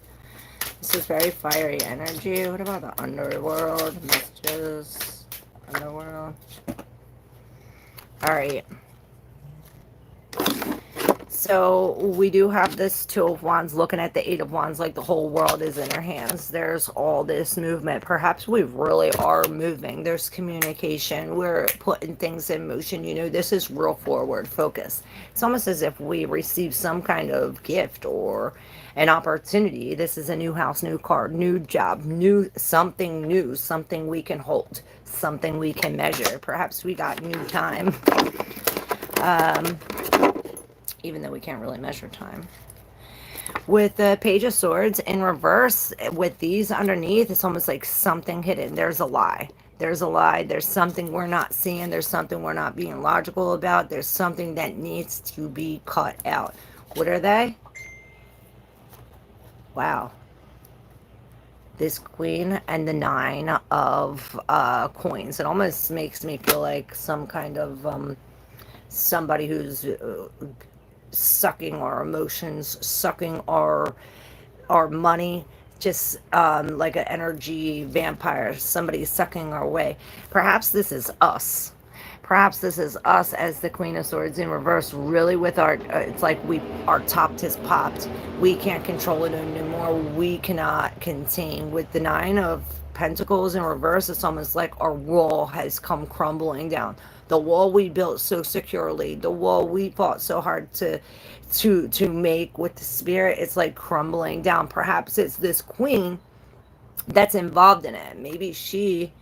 This is very fiery energy. What about the underworld? Messages, underworld. Alright. So we do have this Two of Wands looking at the Eight of Wands like the whole world is in our hands. There's all this movement. Perhaps we really are moving. There's communication. We're putting things in motion. This is real forward focus. It's almost as if we receive some kind of gift or an opportunity. This is a new house, new car, new job, something we can hold, something we can measure. Perhaps we got new time. Even though we can't really measure time. With the Page of Swords in reverse, with these underneath, it's almost like something hidden. There's a lie. There's a lie. There's something we're not seeing. There's something we're not being logical about. There's something that needs to be cut out. What are they? Wow. This Queen and the Nine of Coins. It almost makes me feel like some kind of somebody who's sucking our emotions, sucking our money, just like an energy vampire, somebody sucking our way. Perhaps this is us. Perhaps this is us as the Queen of Swords in reverse, really with our, it's like our top has popped. We can't control it anymore. We cannot contain. With the Nine of Pentacles in reverse, it's almost like our wall has come crumbling down. The wall we built so securely, the wall we fought so hard to make with the spirit, it's like crumbling down. Perhaps it's this queen that's involved in it. Maybe she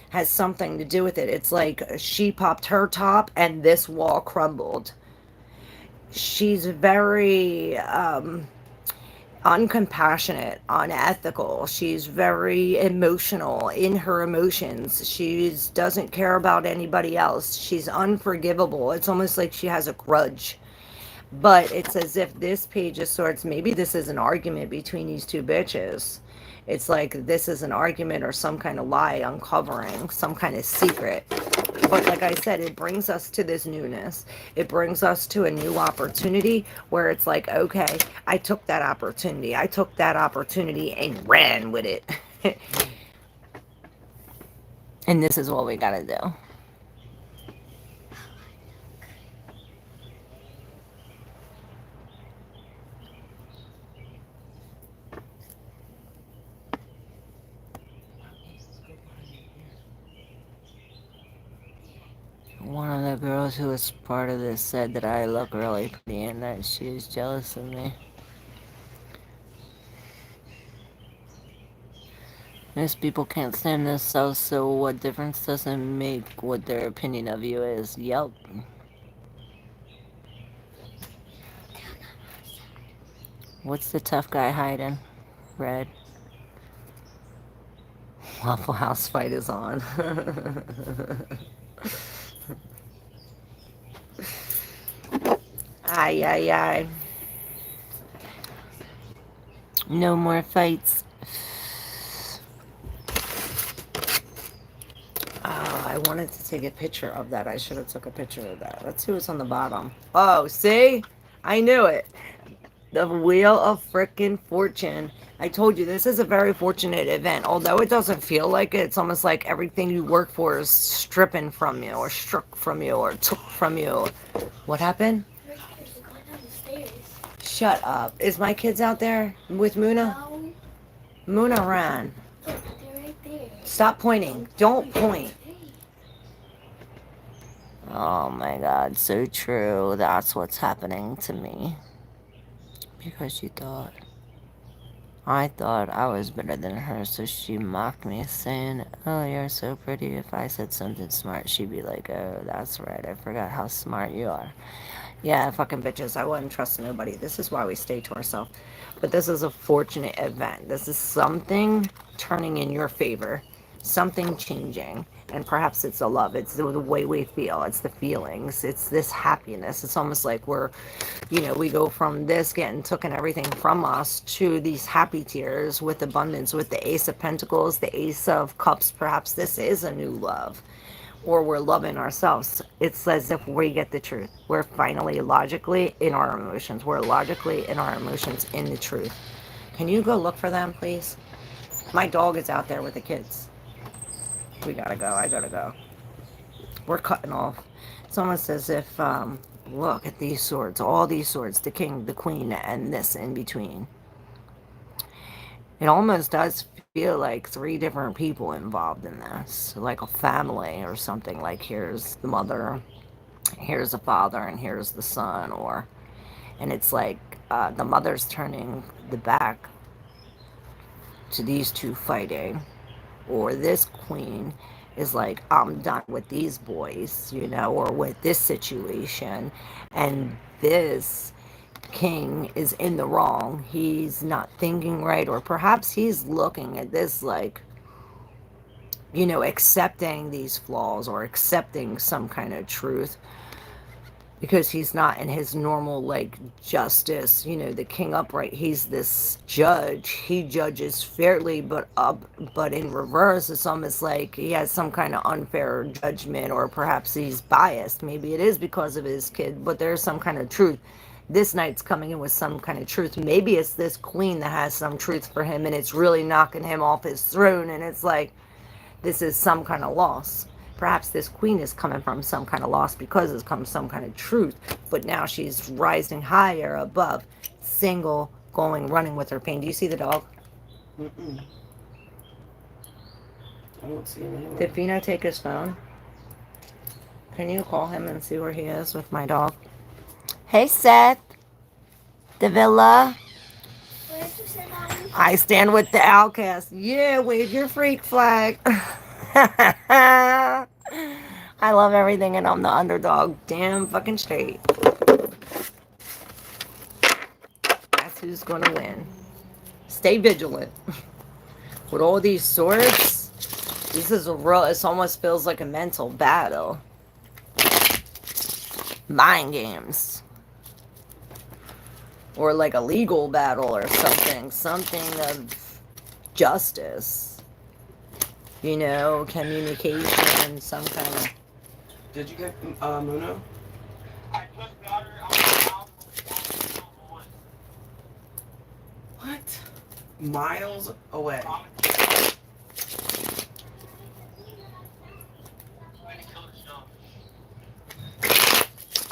has something to do with it. It's like she popped her top and this wall crumbled. She's very uncompassionate, unethical. She's very emotional in her emotions. She doesn't care about anybody else. She's unforgivable. It's almost like she has a grudge. But it's as if this Page of Swords, maybe this is an argument between these two bitches. It's like this is an argument or some kind of lie uncovering, some kind of secret. But like I said, it brings us to this newness. It brings us to a new opportunity where it's like, okay, I took that opportunity. I took that opportunity and ran with it. And this is what we gotta do. One of the girls who was part of this said that I look really pretty and that she is jealous of me. Most people can't stand themselves, so what difference does it make what their opinion of you is? Yep. What's the tough guy hiding? Red. Waffle House fight is on. Ay, ay, ay. No more fights. Oh, I wanted to take a picture of that. I should have took a picture of that. Let's see what's on the bottom. Oh, see? I knew it. The Wheel of Frickin' Fortune. I told you, this is a very fortunate event. Although it doesn't feel like it, it's almost like everything you work for is stripping from you, or struck from you, or took from you. What happened? Shut up. Is my kids out there with Muna? No. Muna ran. Look, they're right there. Stop pointing. Don't point. Oh my god, so true. That's what's happening to me. Because I thought I was better than her, so she mocked me, saying, "Oh, you're so pretty." If I said something smart, she'd be like, "Oh, that's right, I forgot how smart you are." Yeah, fucking bitches, I wouldn't trust nobody. This is why we stay to ourselves. But this is a fortunate event. This is something turning in your favor, something changing. And perhaps it's a love. It's the way we feel. It's the feelings. It's this happiness. It's almost like we're, we go from this getting taken everything from us to these happy tears with abundance, with the Ace of Pentacles, the Ace of Cups. Perhaps this is a new love. Or we're loving ourselves. It's as if we get the truth. We're finally logically in our emotions. We're logically in our emotions in the truth. Can you go look for them, please? My dog is out there with the kids. We gotta go. I gotta go. We're cutting off. It's almost as if, look at these swords. All these swords. The king, the queen, and this in between. It almost does feel like 3 different people involved in this. Like a family or something. Like here's the mother, here's the father, and here's the son. And it's like the mother's turning the back to these 2 fighting. Or this queen is like, I'm done with these boys, or with this situation. And this king is in the wrong. He's not thinking right, or perhaps he's looking at this like, accepting these flaws or accepting some kind of truth, because he's not in his normal like justice. The king upright, he's this judge. He judges fairly, but in reverse, it's almost like he has some kind of unfair judgment, or perhaps he's biased. Maybe it is because of his kid, but there's some kind of truth. This knight's coming in with some kind of truth. Maybe it's this queen that has some truth for him, and it's really knocking him off his throne, and it's like, this is some kind of loss. Perhaps this queen is coming from some kind of loss because it's come some kind of truth. But now she's rising higher above, single, running with her pain. Do you see the dog? Mm-mm. I don't see him anywhere. Did Fino take his phone? Can you call him and see where he is with my dog? Hey, Seth. The villa. Where did you say, Mommy? I stand with the outcast. Yeah, wave your freak flag. I love everything, and I'm the underdog. Damn fucking straight. That's who's gonna win. Stay vigilant. With all these swords, this is it almost feels like a mental battle. Mind games. Or like a legal battle or something. Something of justice. Communication, some kind of... Did you get Muno? I just got her out of the house. What? Miles away.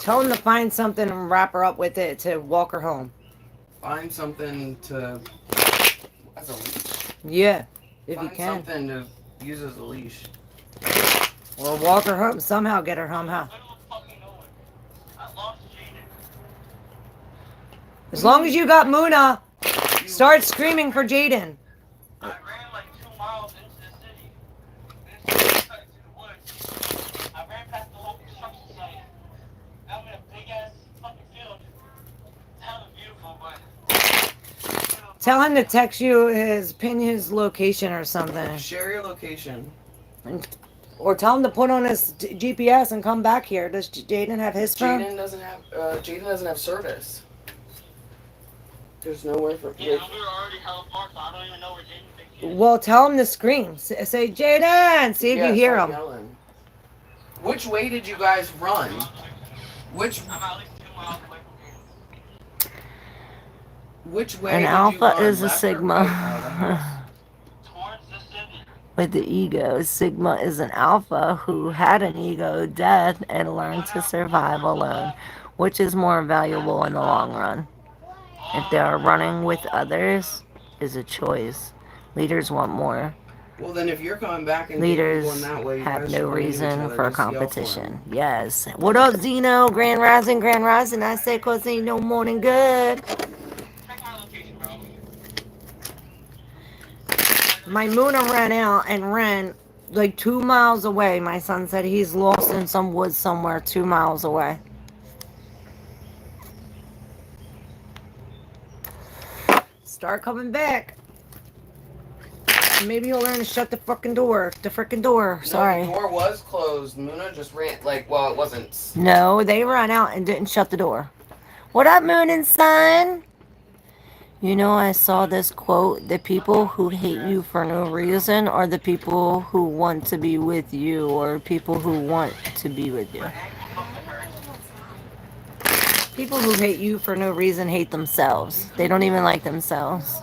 Tell him to find something and wrap her up with it to walk her home. Find something to... as a leash. Yeah, if you Find can. something to use as a leash. Or walk her home. Somehow get her home, huh? I don't fucking know it. I lost Jaden. As long as you got Muna, start screaming for Jaden. I ran like 2 miles Tell him to text you pin his location or something. Share your location. Or tell him to put on his GPS and come back here. Does Jaden have his phone? Jaden doesn't have service. There's nowhere for. Yeah, we were already hella far, so I don't even know where Jaden thinks he is. Well, tell him to scream. Say, Jaden! See if you hear him. Yelling. Which way did you guys run? Which I'm at least 2 miles away from here. Which way? An did alpha you run? is a Left or sigma. right? Towards the city. With the ego, sigma is an alpha who had an ego death and learned to survive alone, which is more valuable in the long run. If they are running with others, is a choice. Leaders want more. Well, then if you're coming back and Leaders going that way, you have guys no should run into each reason other, for just yell for 'em. competition. Yes. What up, Zeno? Grand Rising, Grand Rising. I say, cause ain't no morning good. Check my location, bro. My Muna ran out and ran like 2 miles away. My son said he's lost in some woods somewhere 2 miles away. Start coming back. Maybe he'll learn to shut the fucking door. The frickin' door. Sorry. No, the door was closed. Muna just ran, it wasn't. No, they ran out and didn't shut the door. What up, Moon and Sun? You know, I saw this quote: the people who hate you for no reason are the people who want to be with you, or people who want to be with you. People who hate you for no reason hate themselves. They don't even like themselves.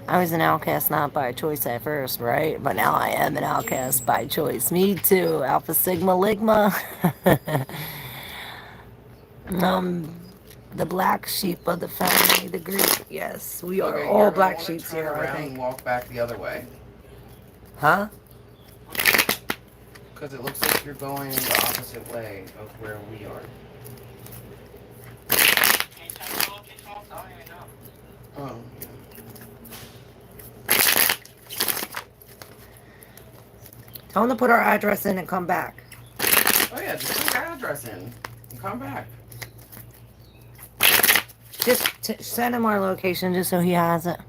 I was an outcast not by choice at first, right? But now I am an outcast by choice. Me too. Alpha Sigma Ligma. The black sheep of the family, the Greek. Yes, we are Okay, all you're black gonna wanna sheep turn here, I around think. and walk back the other way. Huh? Because it looks like you're going the opposite way of where we are. Can you check my location also? I don't even know. Oh, yeah. Tell them to put our address in and come back. Oh yeah, just put your address in and come back. Just send him our location just so he has it.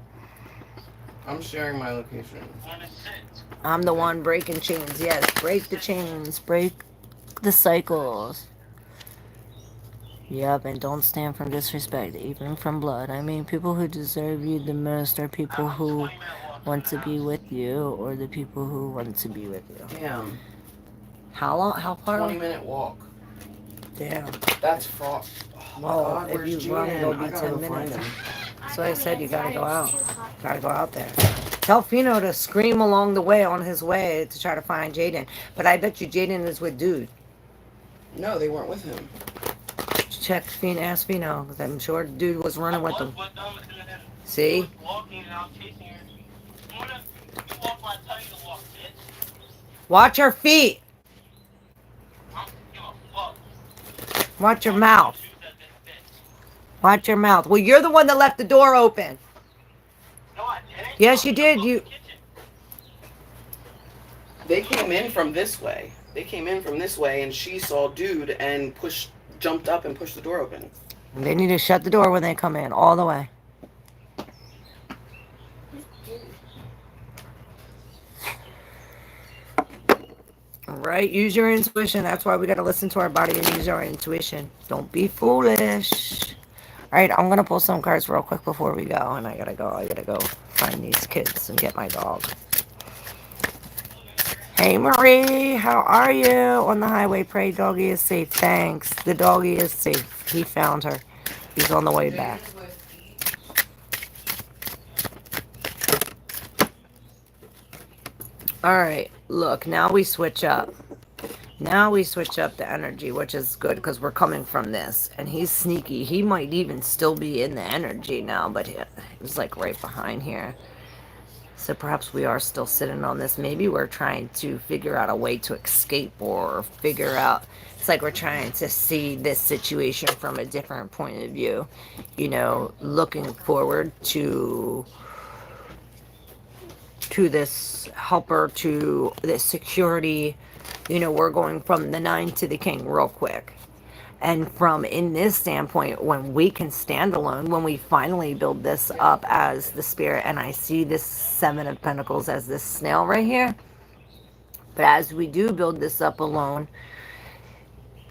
I'm sharing my location. When it sits. I'm the one breaking chains. Yes, break the chains. Break the cycles. Yep, and don't stand from disrespect, even from blood. I mean, people who deserve you the most are people who want to be with you, or the people who want to be with you. Damn. How long? How far? 20-minute walk. Damn. That's far. Oh my Well, God, if where's you run, Jaden? it'll be I gotta 10 go find minutes. him. So I said you gotta go out. Gotta go out there. Tell Fino to scream along the way on his way to try to find Jaden. But I bet you Jaden is with dude. No, they weren't with him. Check Fino, ask Fino, because I'm sure dude was running with them. See? He was walking and I was chasing her. You walk where I tell you to walk, bitch. Watch your feet. I don't give a fuck. Watch your mouth. Shoot at this bitch. Watch your mouth. Well, you're the one that left the door open. No, I didn't. Yes, you did. You. They came in from this way. And she saw dude and jumped up and pushed the door open. They need to shut the door when they come in, all the way. Right? Use your intuition. That's why we got to listen to our body and use our intuition. Don't be foolish. All right, I'm going to pull some cards real quick before we go. And I got to go find these kids and get my dog. Hey, Marie. How are you? On the highway, pray doggy is safe. Thanks. The doggy is safe. He found her. He's on the way back. All right, look, now we switch up. Now we switch up the energy, which is good because we're coming from this. And he's sneaky. He might even still be in the energy now, but he was like right behind here. So perhaps we are still sitting on this. Maybe we're trying to figure out a way to escape or figure out. It's like we're trying to see this situation from a different point of view. You know, looking forward to this helper, to this security. You know, we're going from the 9 to the king real quick. And from in this standpoint, when we can stand alone, when we finally build this up as the spirit, and I see this Seven of Pentacles as this snail right here, but as we do build this up alone,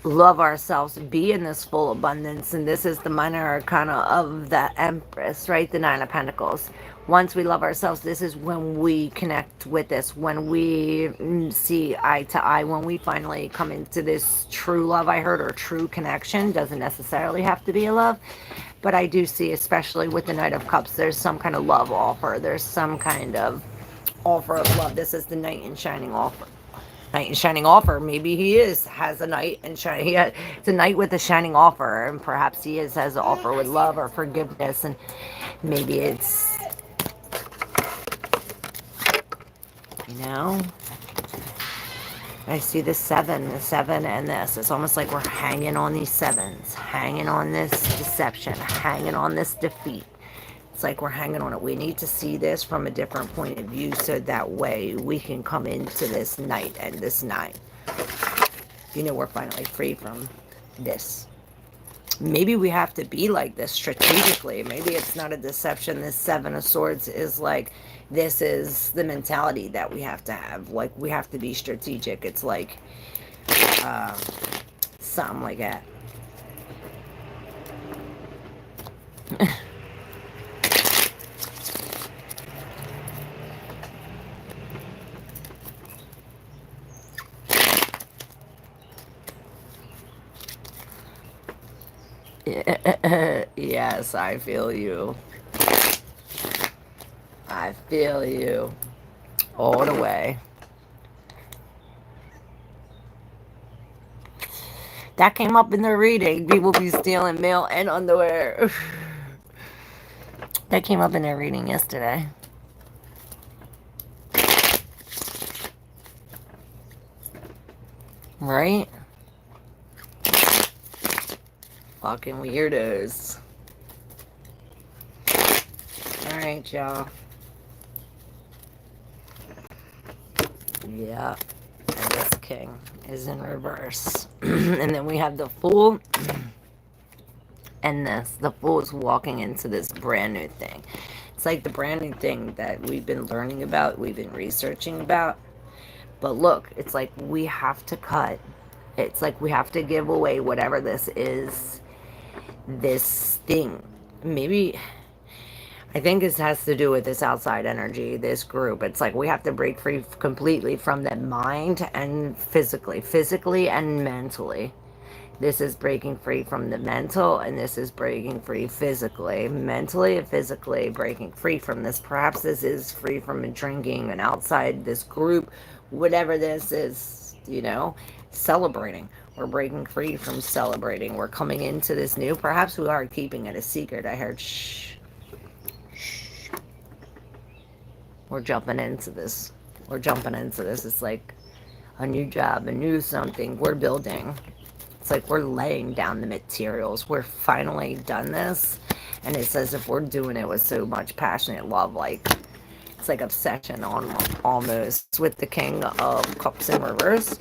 love ourselves, be in this full abundance, and this is the minor arcana of the Empress, right? The Nine of Pentacles. Once we love ourselves, this is when we connect with this, when we see eye to eye, when we finally come into this true love, I heard, or true connection. Doesn't necessarily have to be a love, but I do see, especially with the Knight of Cups, there's some kind of love offer. There's some kind of offer of love. This is the Knight in Shining offer. Knight in Shining offer. Maybe he has a knight in shining. It's a knight with a shining offer, and perhaps he has an offer with love or forgiveness, and maybe it's, you know, I see the seven, and this. It's almost like we're hanging on these sevens, hanging on this deception, hanging on this defeat. It's like we're hanging on it. We need to see this from a different point of view so that way we can come into this night and this night. You know, we're finally free from this. Maybe we have to be like this strategically. Maybe it's not a deception. This Seven of Swords is like, this is the mentality that we have to have. Like, we have to be strategic. It's like something like that. Yes, I feel you. I feel you. All the way. That came up in the reading. People be stealing mail and underwear. That came up in their reading yesterday. Right? Fucking weirdos. Alright, y'all. Yeah. And this king is in reverse. And then we have the Fool. And this. The Fool is walking into this brand new thing. It's like the brand new thing that we've been learning about, we've been researching about. But look, it's like we have to cut. It's like we have to give away whatever this is. This thing. Maybe, I think this has to do with this outside energy, this group. It's like we have to break free completely from the mind and physically and mentally. This is breaking free from the mental, and this is breaking free physically. Mentally and physically breaking free from this. Perhaps this is free from drinking and outside this group, whatever this is, you know, celebrating. We're breaking free from celebrating. We're coming into this new. Perhaps we are keeping it a secret. I heard shh. Shh. We're jumping into this. We're jumping into this. It's like a new job, a new something. We're building. It's like we're laying down the materials. We're finally done this. And it's as if we're doing it with so much passionate love. Like, it's like obsession on almost with the King of Cups in reverse.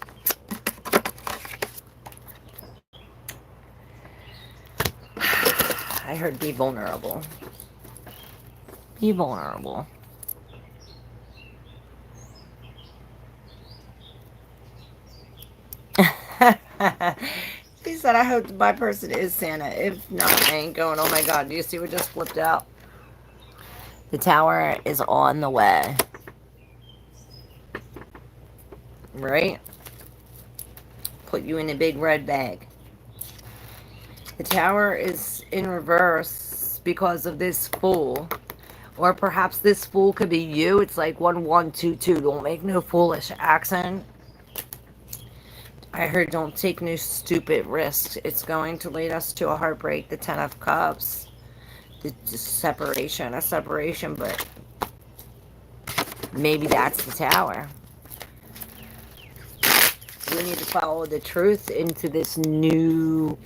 I heard be vulnerable. Be vulnerable. He said, I hope my person is Santa. If not, I ain't going. Oh my God, do you see what just flipped out? The Tower is on the way. Right? Put you in a big red bag. The Tower is in reverse because of this Fool. Or perhaps this Fool could be you. It's like 1122. Don't make no foolish accent. I heard don't take no stupid risks. It's going to lead us to a heartbreak. The Ten of Cups. The separation. A separation, but maybe that's the Tower. We need to follow the truth into this new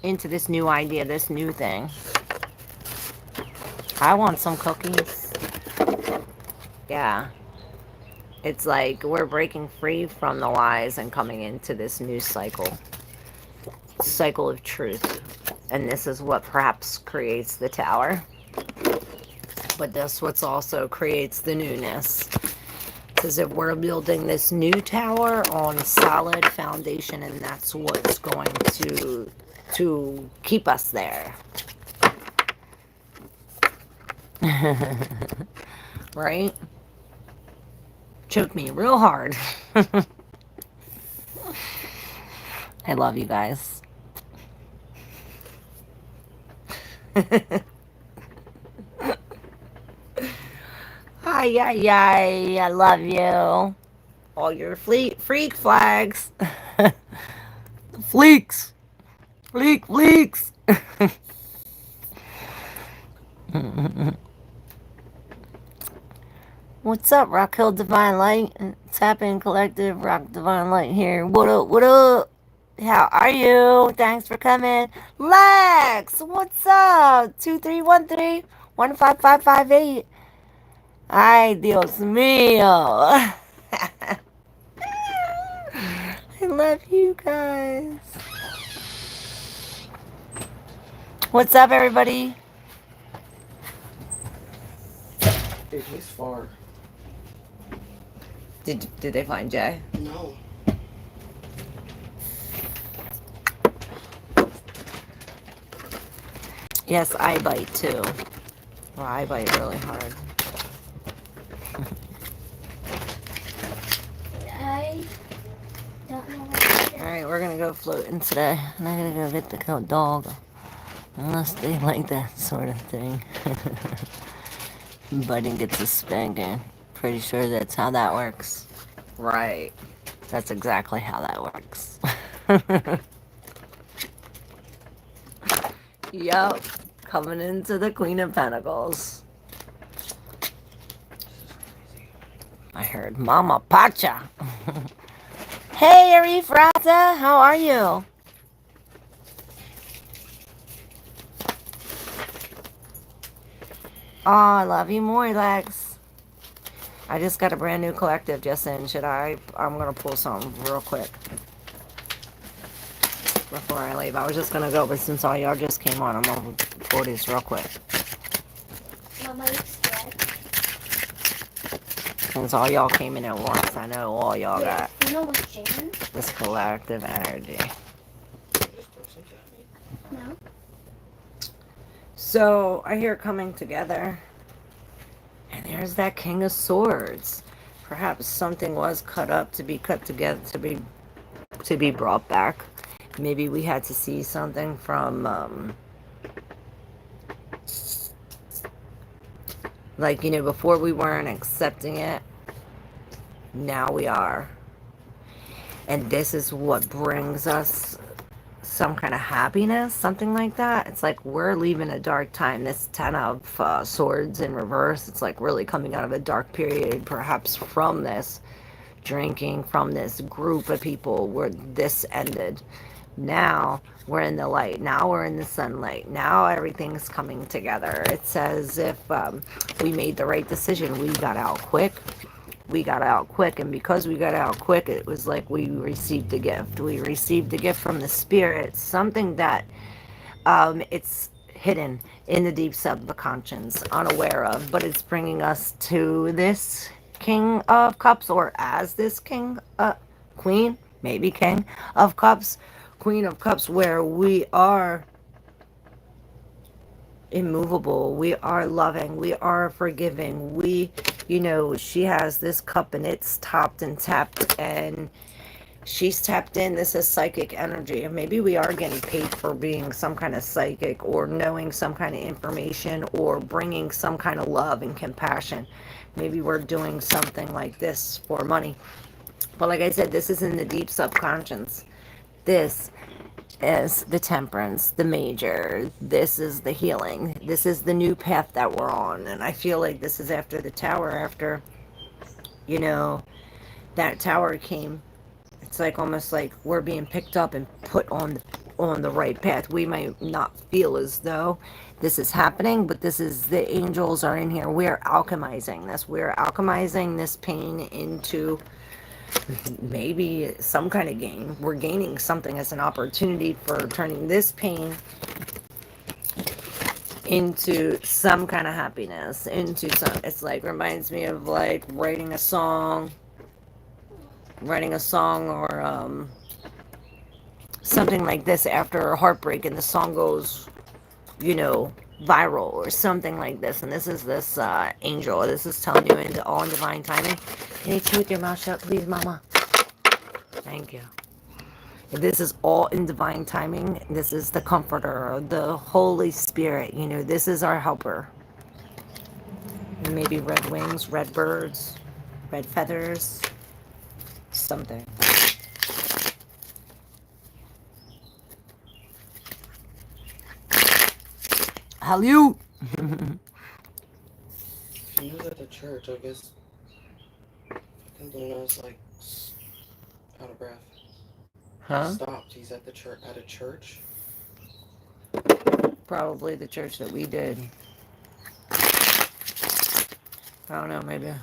into this new idea, this new thing. I want some cookies. Yeah. It's like we're breaking free from the lies and coming into this new cycle. cycle of truth. And this is what perhaps creates the tower. But this what's also creates the newness. Because if we're building this new tower on solid foundation, and that's what's going to keep us there. Right? Choke me real hard. I love you guys. Hi, I love you. All your freak flags. Fleeks. Fleeks. What's up, Rock Hill Divine Light? Tap in Collective, Rock Divine Light here. What up, what up? How are you? Thanks for coming. Lex, what's up? 2313-15558. Ay, Dios mío. I love you guys. What's up, everybody? Dude, he's far. Did they find Jay? No. Yes, I bite too. Well, I bite really hard. I don't know what to do. Alright, we're gonna go floating today. And I'm gonna go get the dog. Unless they like that sort of thing. Biting gets a spanking. Pretty sure that's how that works. Right. That's exactly how that works. Yup. Coming into the Queen of Pentacles. I heard Mama Pacha. Hey, Arifrata, how are you? Oh, I love you more, Lex. I just got a brand new collective just in. I'm going to pull something real quick before I leave. I was just going to go, but since all y'all just came on, I'm going to pull these real quick. Mama, you scared? Since all y'all came in at once, I know all y'all got You know what's Jan? this collective energy. No. So, I hear coming together. And there's that King of Swords. Perhaps something was cut up to be cut together to be brought back. Maybe we had to see something from like, before we weren't accepting it. Now we are. And this is what brings us some kind of happiness, something like that. It's like we're leaving a dark time. This 10 of swords in reverse, it's like really coming out of a dark period, perhaps from this drinking, from this group of people where this ended. Now we're in the light. Now we're in the sunlight. Now everything's coming together. It's as if we made the right decision. We got out quick. And because we got out quick, it was like we received a gift. We received a gift from the spirit, something that it's hidden in the deep subconscious, unaware of, but it's bringing us to this King of Cups, or as this Queen, maybe King of Cups, Queen of Cups, where we are immovable, we are loving, we are forgiving, she has this cup and it's topped and tapped and she's tapped in. This is psychic energy, and maybe we are getting paid for being some kind of psychic or knowing some kind of information or bringing some kind of love and compassion. Maybe we're doing something like this for money, but like I said, this is in the deep subconscious. This is the temperance, the major. This is the healing. This is the new path that we're on. And I feel like this is after the tower, after, that tower came. It's like almost like we're being picked up and put on the right path. We might not feel as though this is happening, but this is, the angels are in here. We're alchemizing this. We're alchemizing this pain into maybe some kind of gain. We're gaining something as an opportunity for turning this pain into some kind of happiness, into some, it's like, reminds me of like writing a song or something like this after a heartbreak, and the song goes, you know, viral or something like this. And this is this angel. This is telling you into all in divine timing. Can you chew with your mouth shut, please, Mama? Thank you. This is all in divine timing. This is the comforter, the Holy Spirit. You know, this is our helper. Maybe red wings, red birds, red feathers, something. Hello. He was at the church, I guess. I was like out of breath. Huh? Stopped. He's at the church. At a church. Probably the church that we did. I don't know, maybe.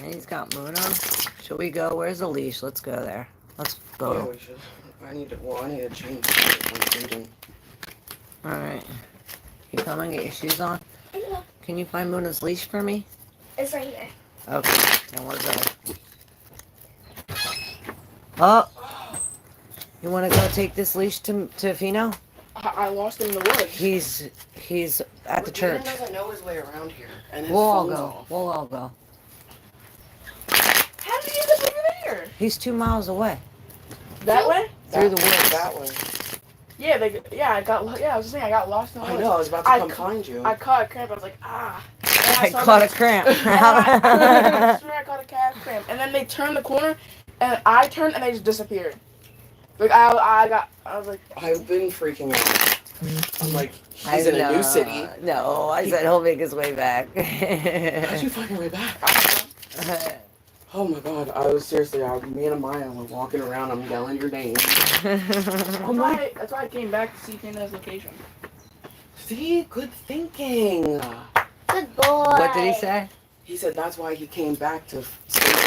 And he's got moon on. Should we go? Where's the leash? Let's go there. Let's go. Yeah, we should. I need to change. Alright. You come and get your shoes on? Can you find Muna's leash for me? It's right here. Okay, then we're good. Oh! You want to go take this leash to Fino? I lost him in the woods. He's at the church. He doesn't know his way around here. And his We'll all phone's go. off. We'll all go. How did he end up over there? He's 2 miles away. That way? Through the woods. That way. Yeah, I was saying I got lost in the I woods. know, I was about to come find you. I caught a cramp. I was like, ah. I caught a cramp. I swear I caught a calf cramp. And then they turned the corner, and I turned, and they just disappeared. Like, I was like... I've been freaking out. I'm like, he's in a new city. No, I said he'll make his way back. How'd you find your way back? Oh my god, I was seriously, me and Amaya were walking around, I'm yelling your name. That's why I came back to see Fino's location. See, good thinking. Good boy. What did he say? He said that's why he came back to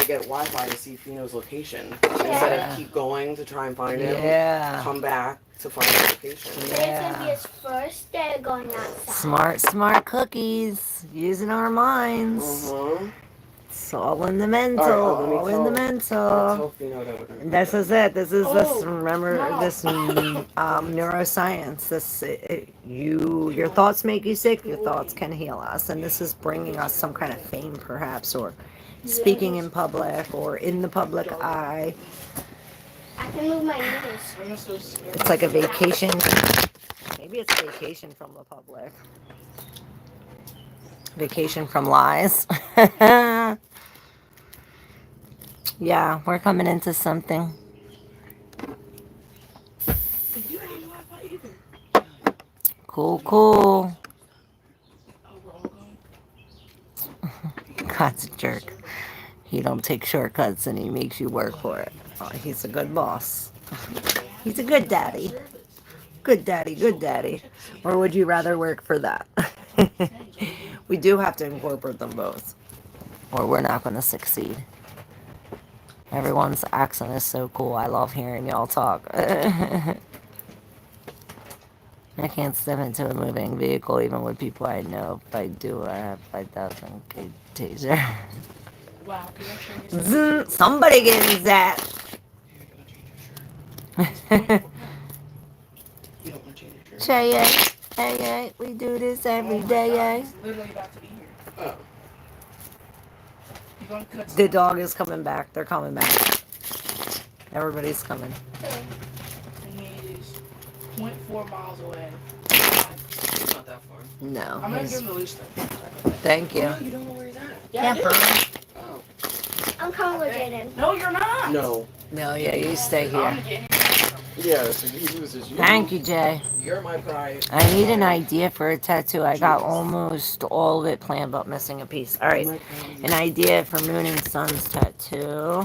get Wi-Fi to see Fino's location. Instead of keep going to try and find him, come back to find his location. Today's gonna be his first day going outside. Smart cookies. Using our minds. Uh-huh. It's all in the mental. All in the Let's mental. hope Fino that we're gonna This is it. This is this. Remember this neuroscience. Your thoughts make you sick. Your thoughts can heal us, and this is bringing us some kind of fame, perhaps, or speaking in public or in the public eye. I can move my knees. It's like a vacation. Maybe it's a vacation from the public. Vacation from lies. Yeah, we're coming into something. Cool. God's a jerk. He don't take shortcuts and he makes you work for it. Oh, he's a good boss. He's a good daddy. Good daddy. Or would you rather work for that? We do have to incorporate them both, or we're not going to succeed. Everyone's accent is so cool. I love hearing y'all talk. I can't step into a moving vehicle even with people I know. If I do, I have 5,000 taser. Wow. Somebody get that. You don't want to change your shirt. Hey, we do this every day, Literally about to be here. Oh. You gonna cut The dog is coming back. They're coming back. Everybody's coming. And he is 0.4 miles away. It's not that far. No. I'm gonna give him the leash though. Thank you. No, you don't know where he's at. Yeah, I do. Oh. I'm coming with Jaden. No, you're not. No. No, yeah, you stay I'm here. gonna get him. Yeah, so he was just you. Thank you, Jay. You're my pride. I need an idea for a tattoo. I got almost all of it planned, but missing a piece. All right, an idea for Moon and Sun's tattoo.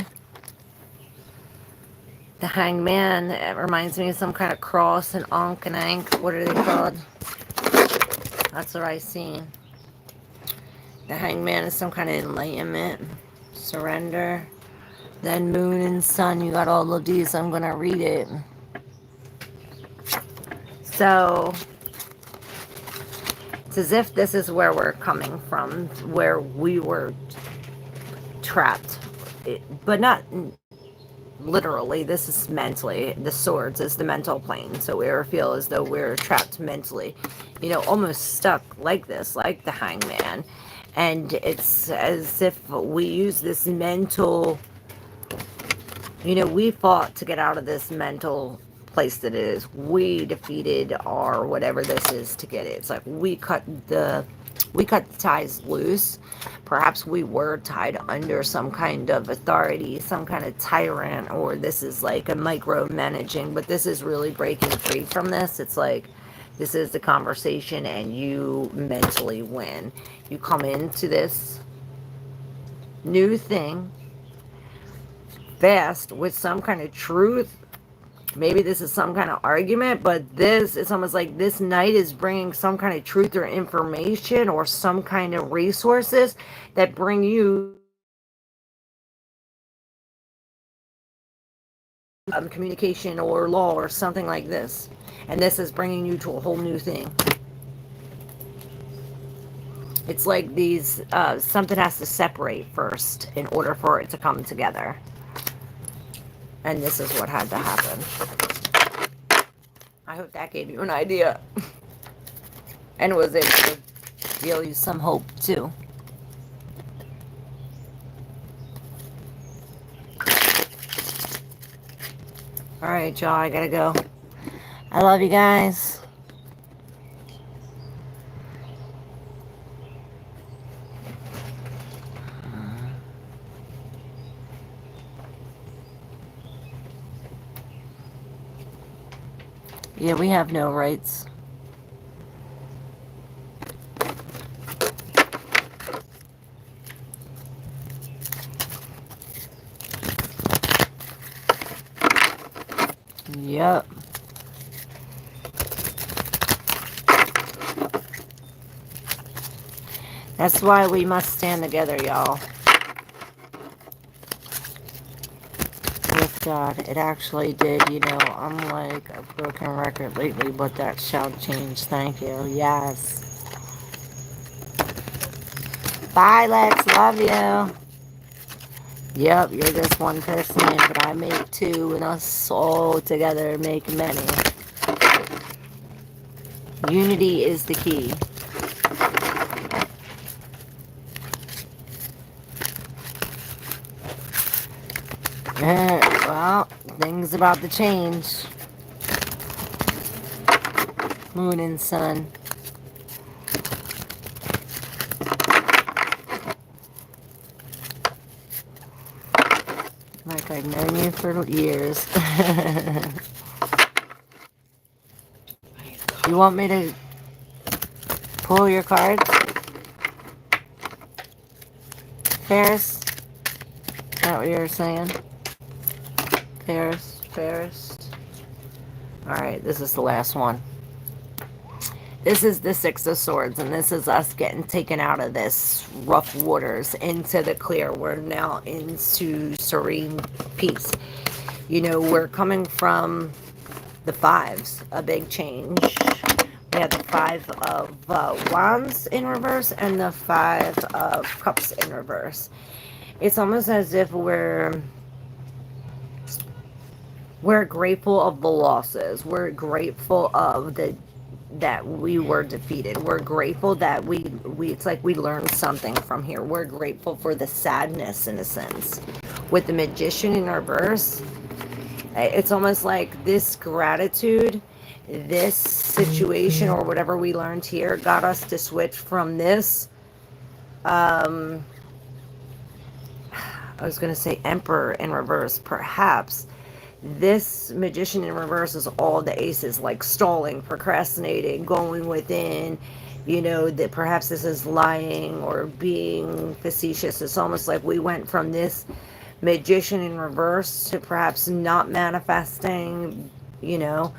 The Hangman, it reminds me of some kind of cross and Ankh and Ankh. What are they called? That's what I seen. The Hangman is some kind of enlightenment. Surrender. Then moon and sun. You got all of these. I'm going to read it. So, it's as if this is where we're coming from, where we were trapped. But not literally. This is mentally. The swords is the mental plane. So we ever feel as though we're trapped mentally. You know, almost stuck like this, like the hangman. And it's as if we use this mental... You know, we fought to get out of this mental place that it is. We defeated our whatever this is to get it. It's like we cut the ties loose. Perhaps we were tied under some kind of authority, some kind of tyrant, or this is like a micromanaging, but this is really breaking free from this. It's like this is the conversation and you mentally win. You come into this new thing fast with some kind of truth. Maybe this is some kind of argument, but this is almost like this night is bringing some kind of truth or information or some kind of resources that bring you communication or law or something like this. And this is bringing you to a whole new thing. It's like these, something has to separate first in order for it to come together. And this is what had to happen. I hope that gave you an idea. And was able to deal you some hope, too. Alright, y'all, I gotta go. I love you guys. Yeah, we have no rights. Yep. That's why we must stand together, y'all. With God, it actually did, you know, I'm like a broken record lately, but that shall change. Thank you. Yes. Bye, Lex. Love you. Yep, you're just one person, but I make two, and us all together make many. Unity is the key. Well, things about to change. Moon and sun. Like I've known you for years. You want me to pull your cards? Ferris? Is that what you're saying? Ferris. Alright, this is the last one. This is the Six of Swords, and this is us getting taken out of this rough waters into the clear. We're now into serene peace. You know, we're coming from the fives, a big change. We have the Five of Wands in reverse and the Five of Cups in reverse. It's almost as if we're grateful of the losses. We're grateful of that we were defeated. We're grateful that we it's like we learned something from here. We're grateful for the sadness in a sense. With the Magician in reverse, it's almost like this gratitude, this situation or whatever we learned here got us to switch from this I was going to say Emperor in reverse. Perhaps this Magician in reverse is all the aces, like stalling, procrastinating, going within, you know, that perhaps this is lying or being facetious. It's almost like we went from this Magician in reverse to perhaps not manifesting, you know,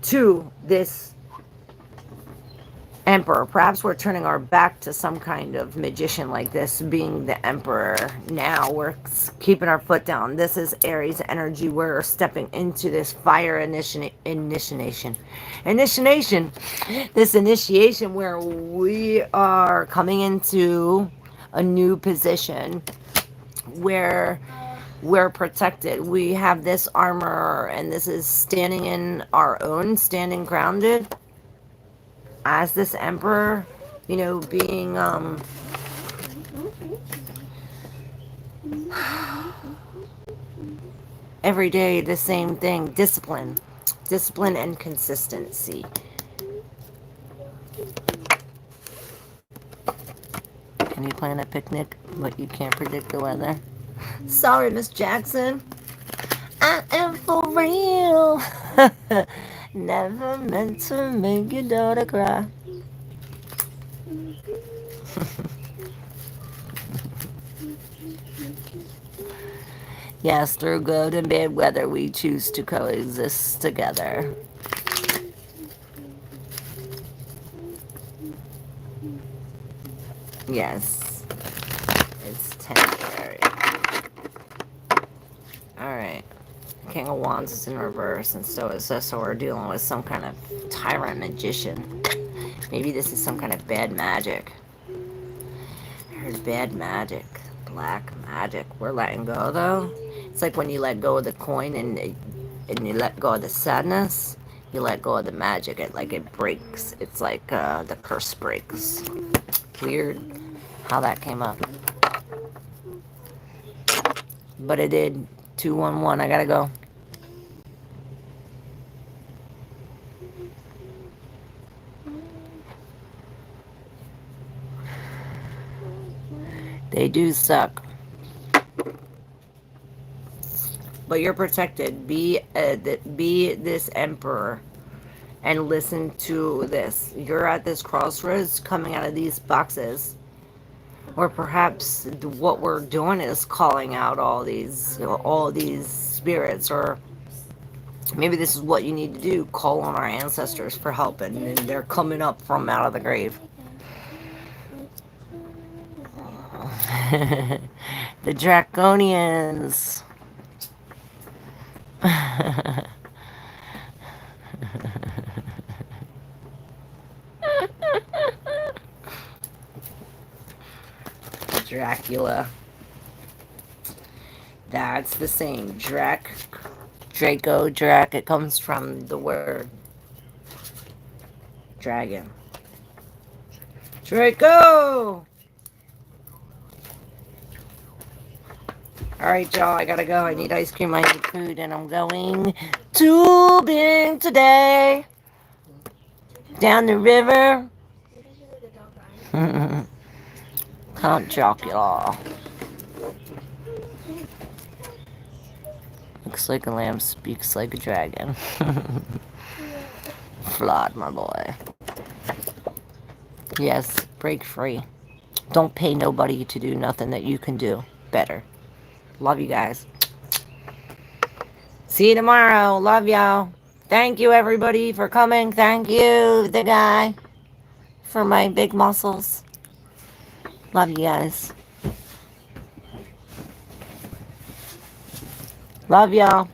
to this Emperor. Perhaps we're turning our back to some kind of magician like this, being the Emperor. Now we're keeping our foot down. This is Aries energy. We're stepping into this fire initiation. This initiation where we are coming into a new position where we're protected. We have this armor, and this is standing in our own, standing grounded as this Emperor, you know, being every day the same thing. Discipline and consistency. Can you plan a picnic but you can't predict the weather? Sorry, Miss Jackson, I am for real. Never meant to make your daughter cry. Yes, through good and bad weather, we choose to coexist together. Yes, it's temporary. Alright. King of Wands is in reverse, and so is this, so we're dealing with some kind of tyrant magician. Maybe this is some kind of bad magic. I heard bad magic. Black magic. We're letting go, though. It's like when you let go of the coin and you let go of the sadness, you let go of the magic. It breaks. It's like the curse breaks. Weird how that came up. But it did. 211. I gotta go. They do suck. But you're protected. Be this Emperor and listen to this. You're at this crossroads coming out of these boxes. Or perhaps what we're doing is calling out all these spirits, or maybe this is what you need to do. Call on our ancestors for help, and they're coming up from out of the grave. The Draconians. Dracula. That's the same. Draco. It comes from the word dragon. Draco! Alright, y'all, I gotta go. I need ice cream, I need food, and I'm going tubing today. Down the river. Count Dracula. Looks like a lamb, speaks like a dragon. Flawed, my boy. Yes, break free. Don't pay nobody to do nothing that you can do better. Love you guys. See you tomorrow. Love y'all. Thank you, everybody, for coming. Thank you, the guy, for my big muscles. Love you guys. Love y'all.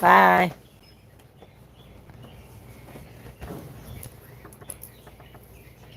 Bye.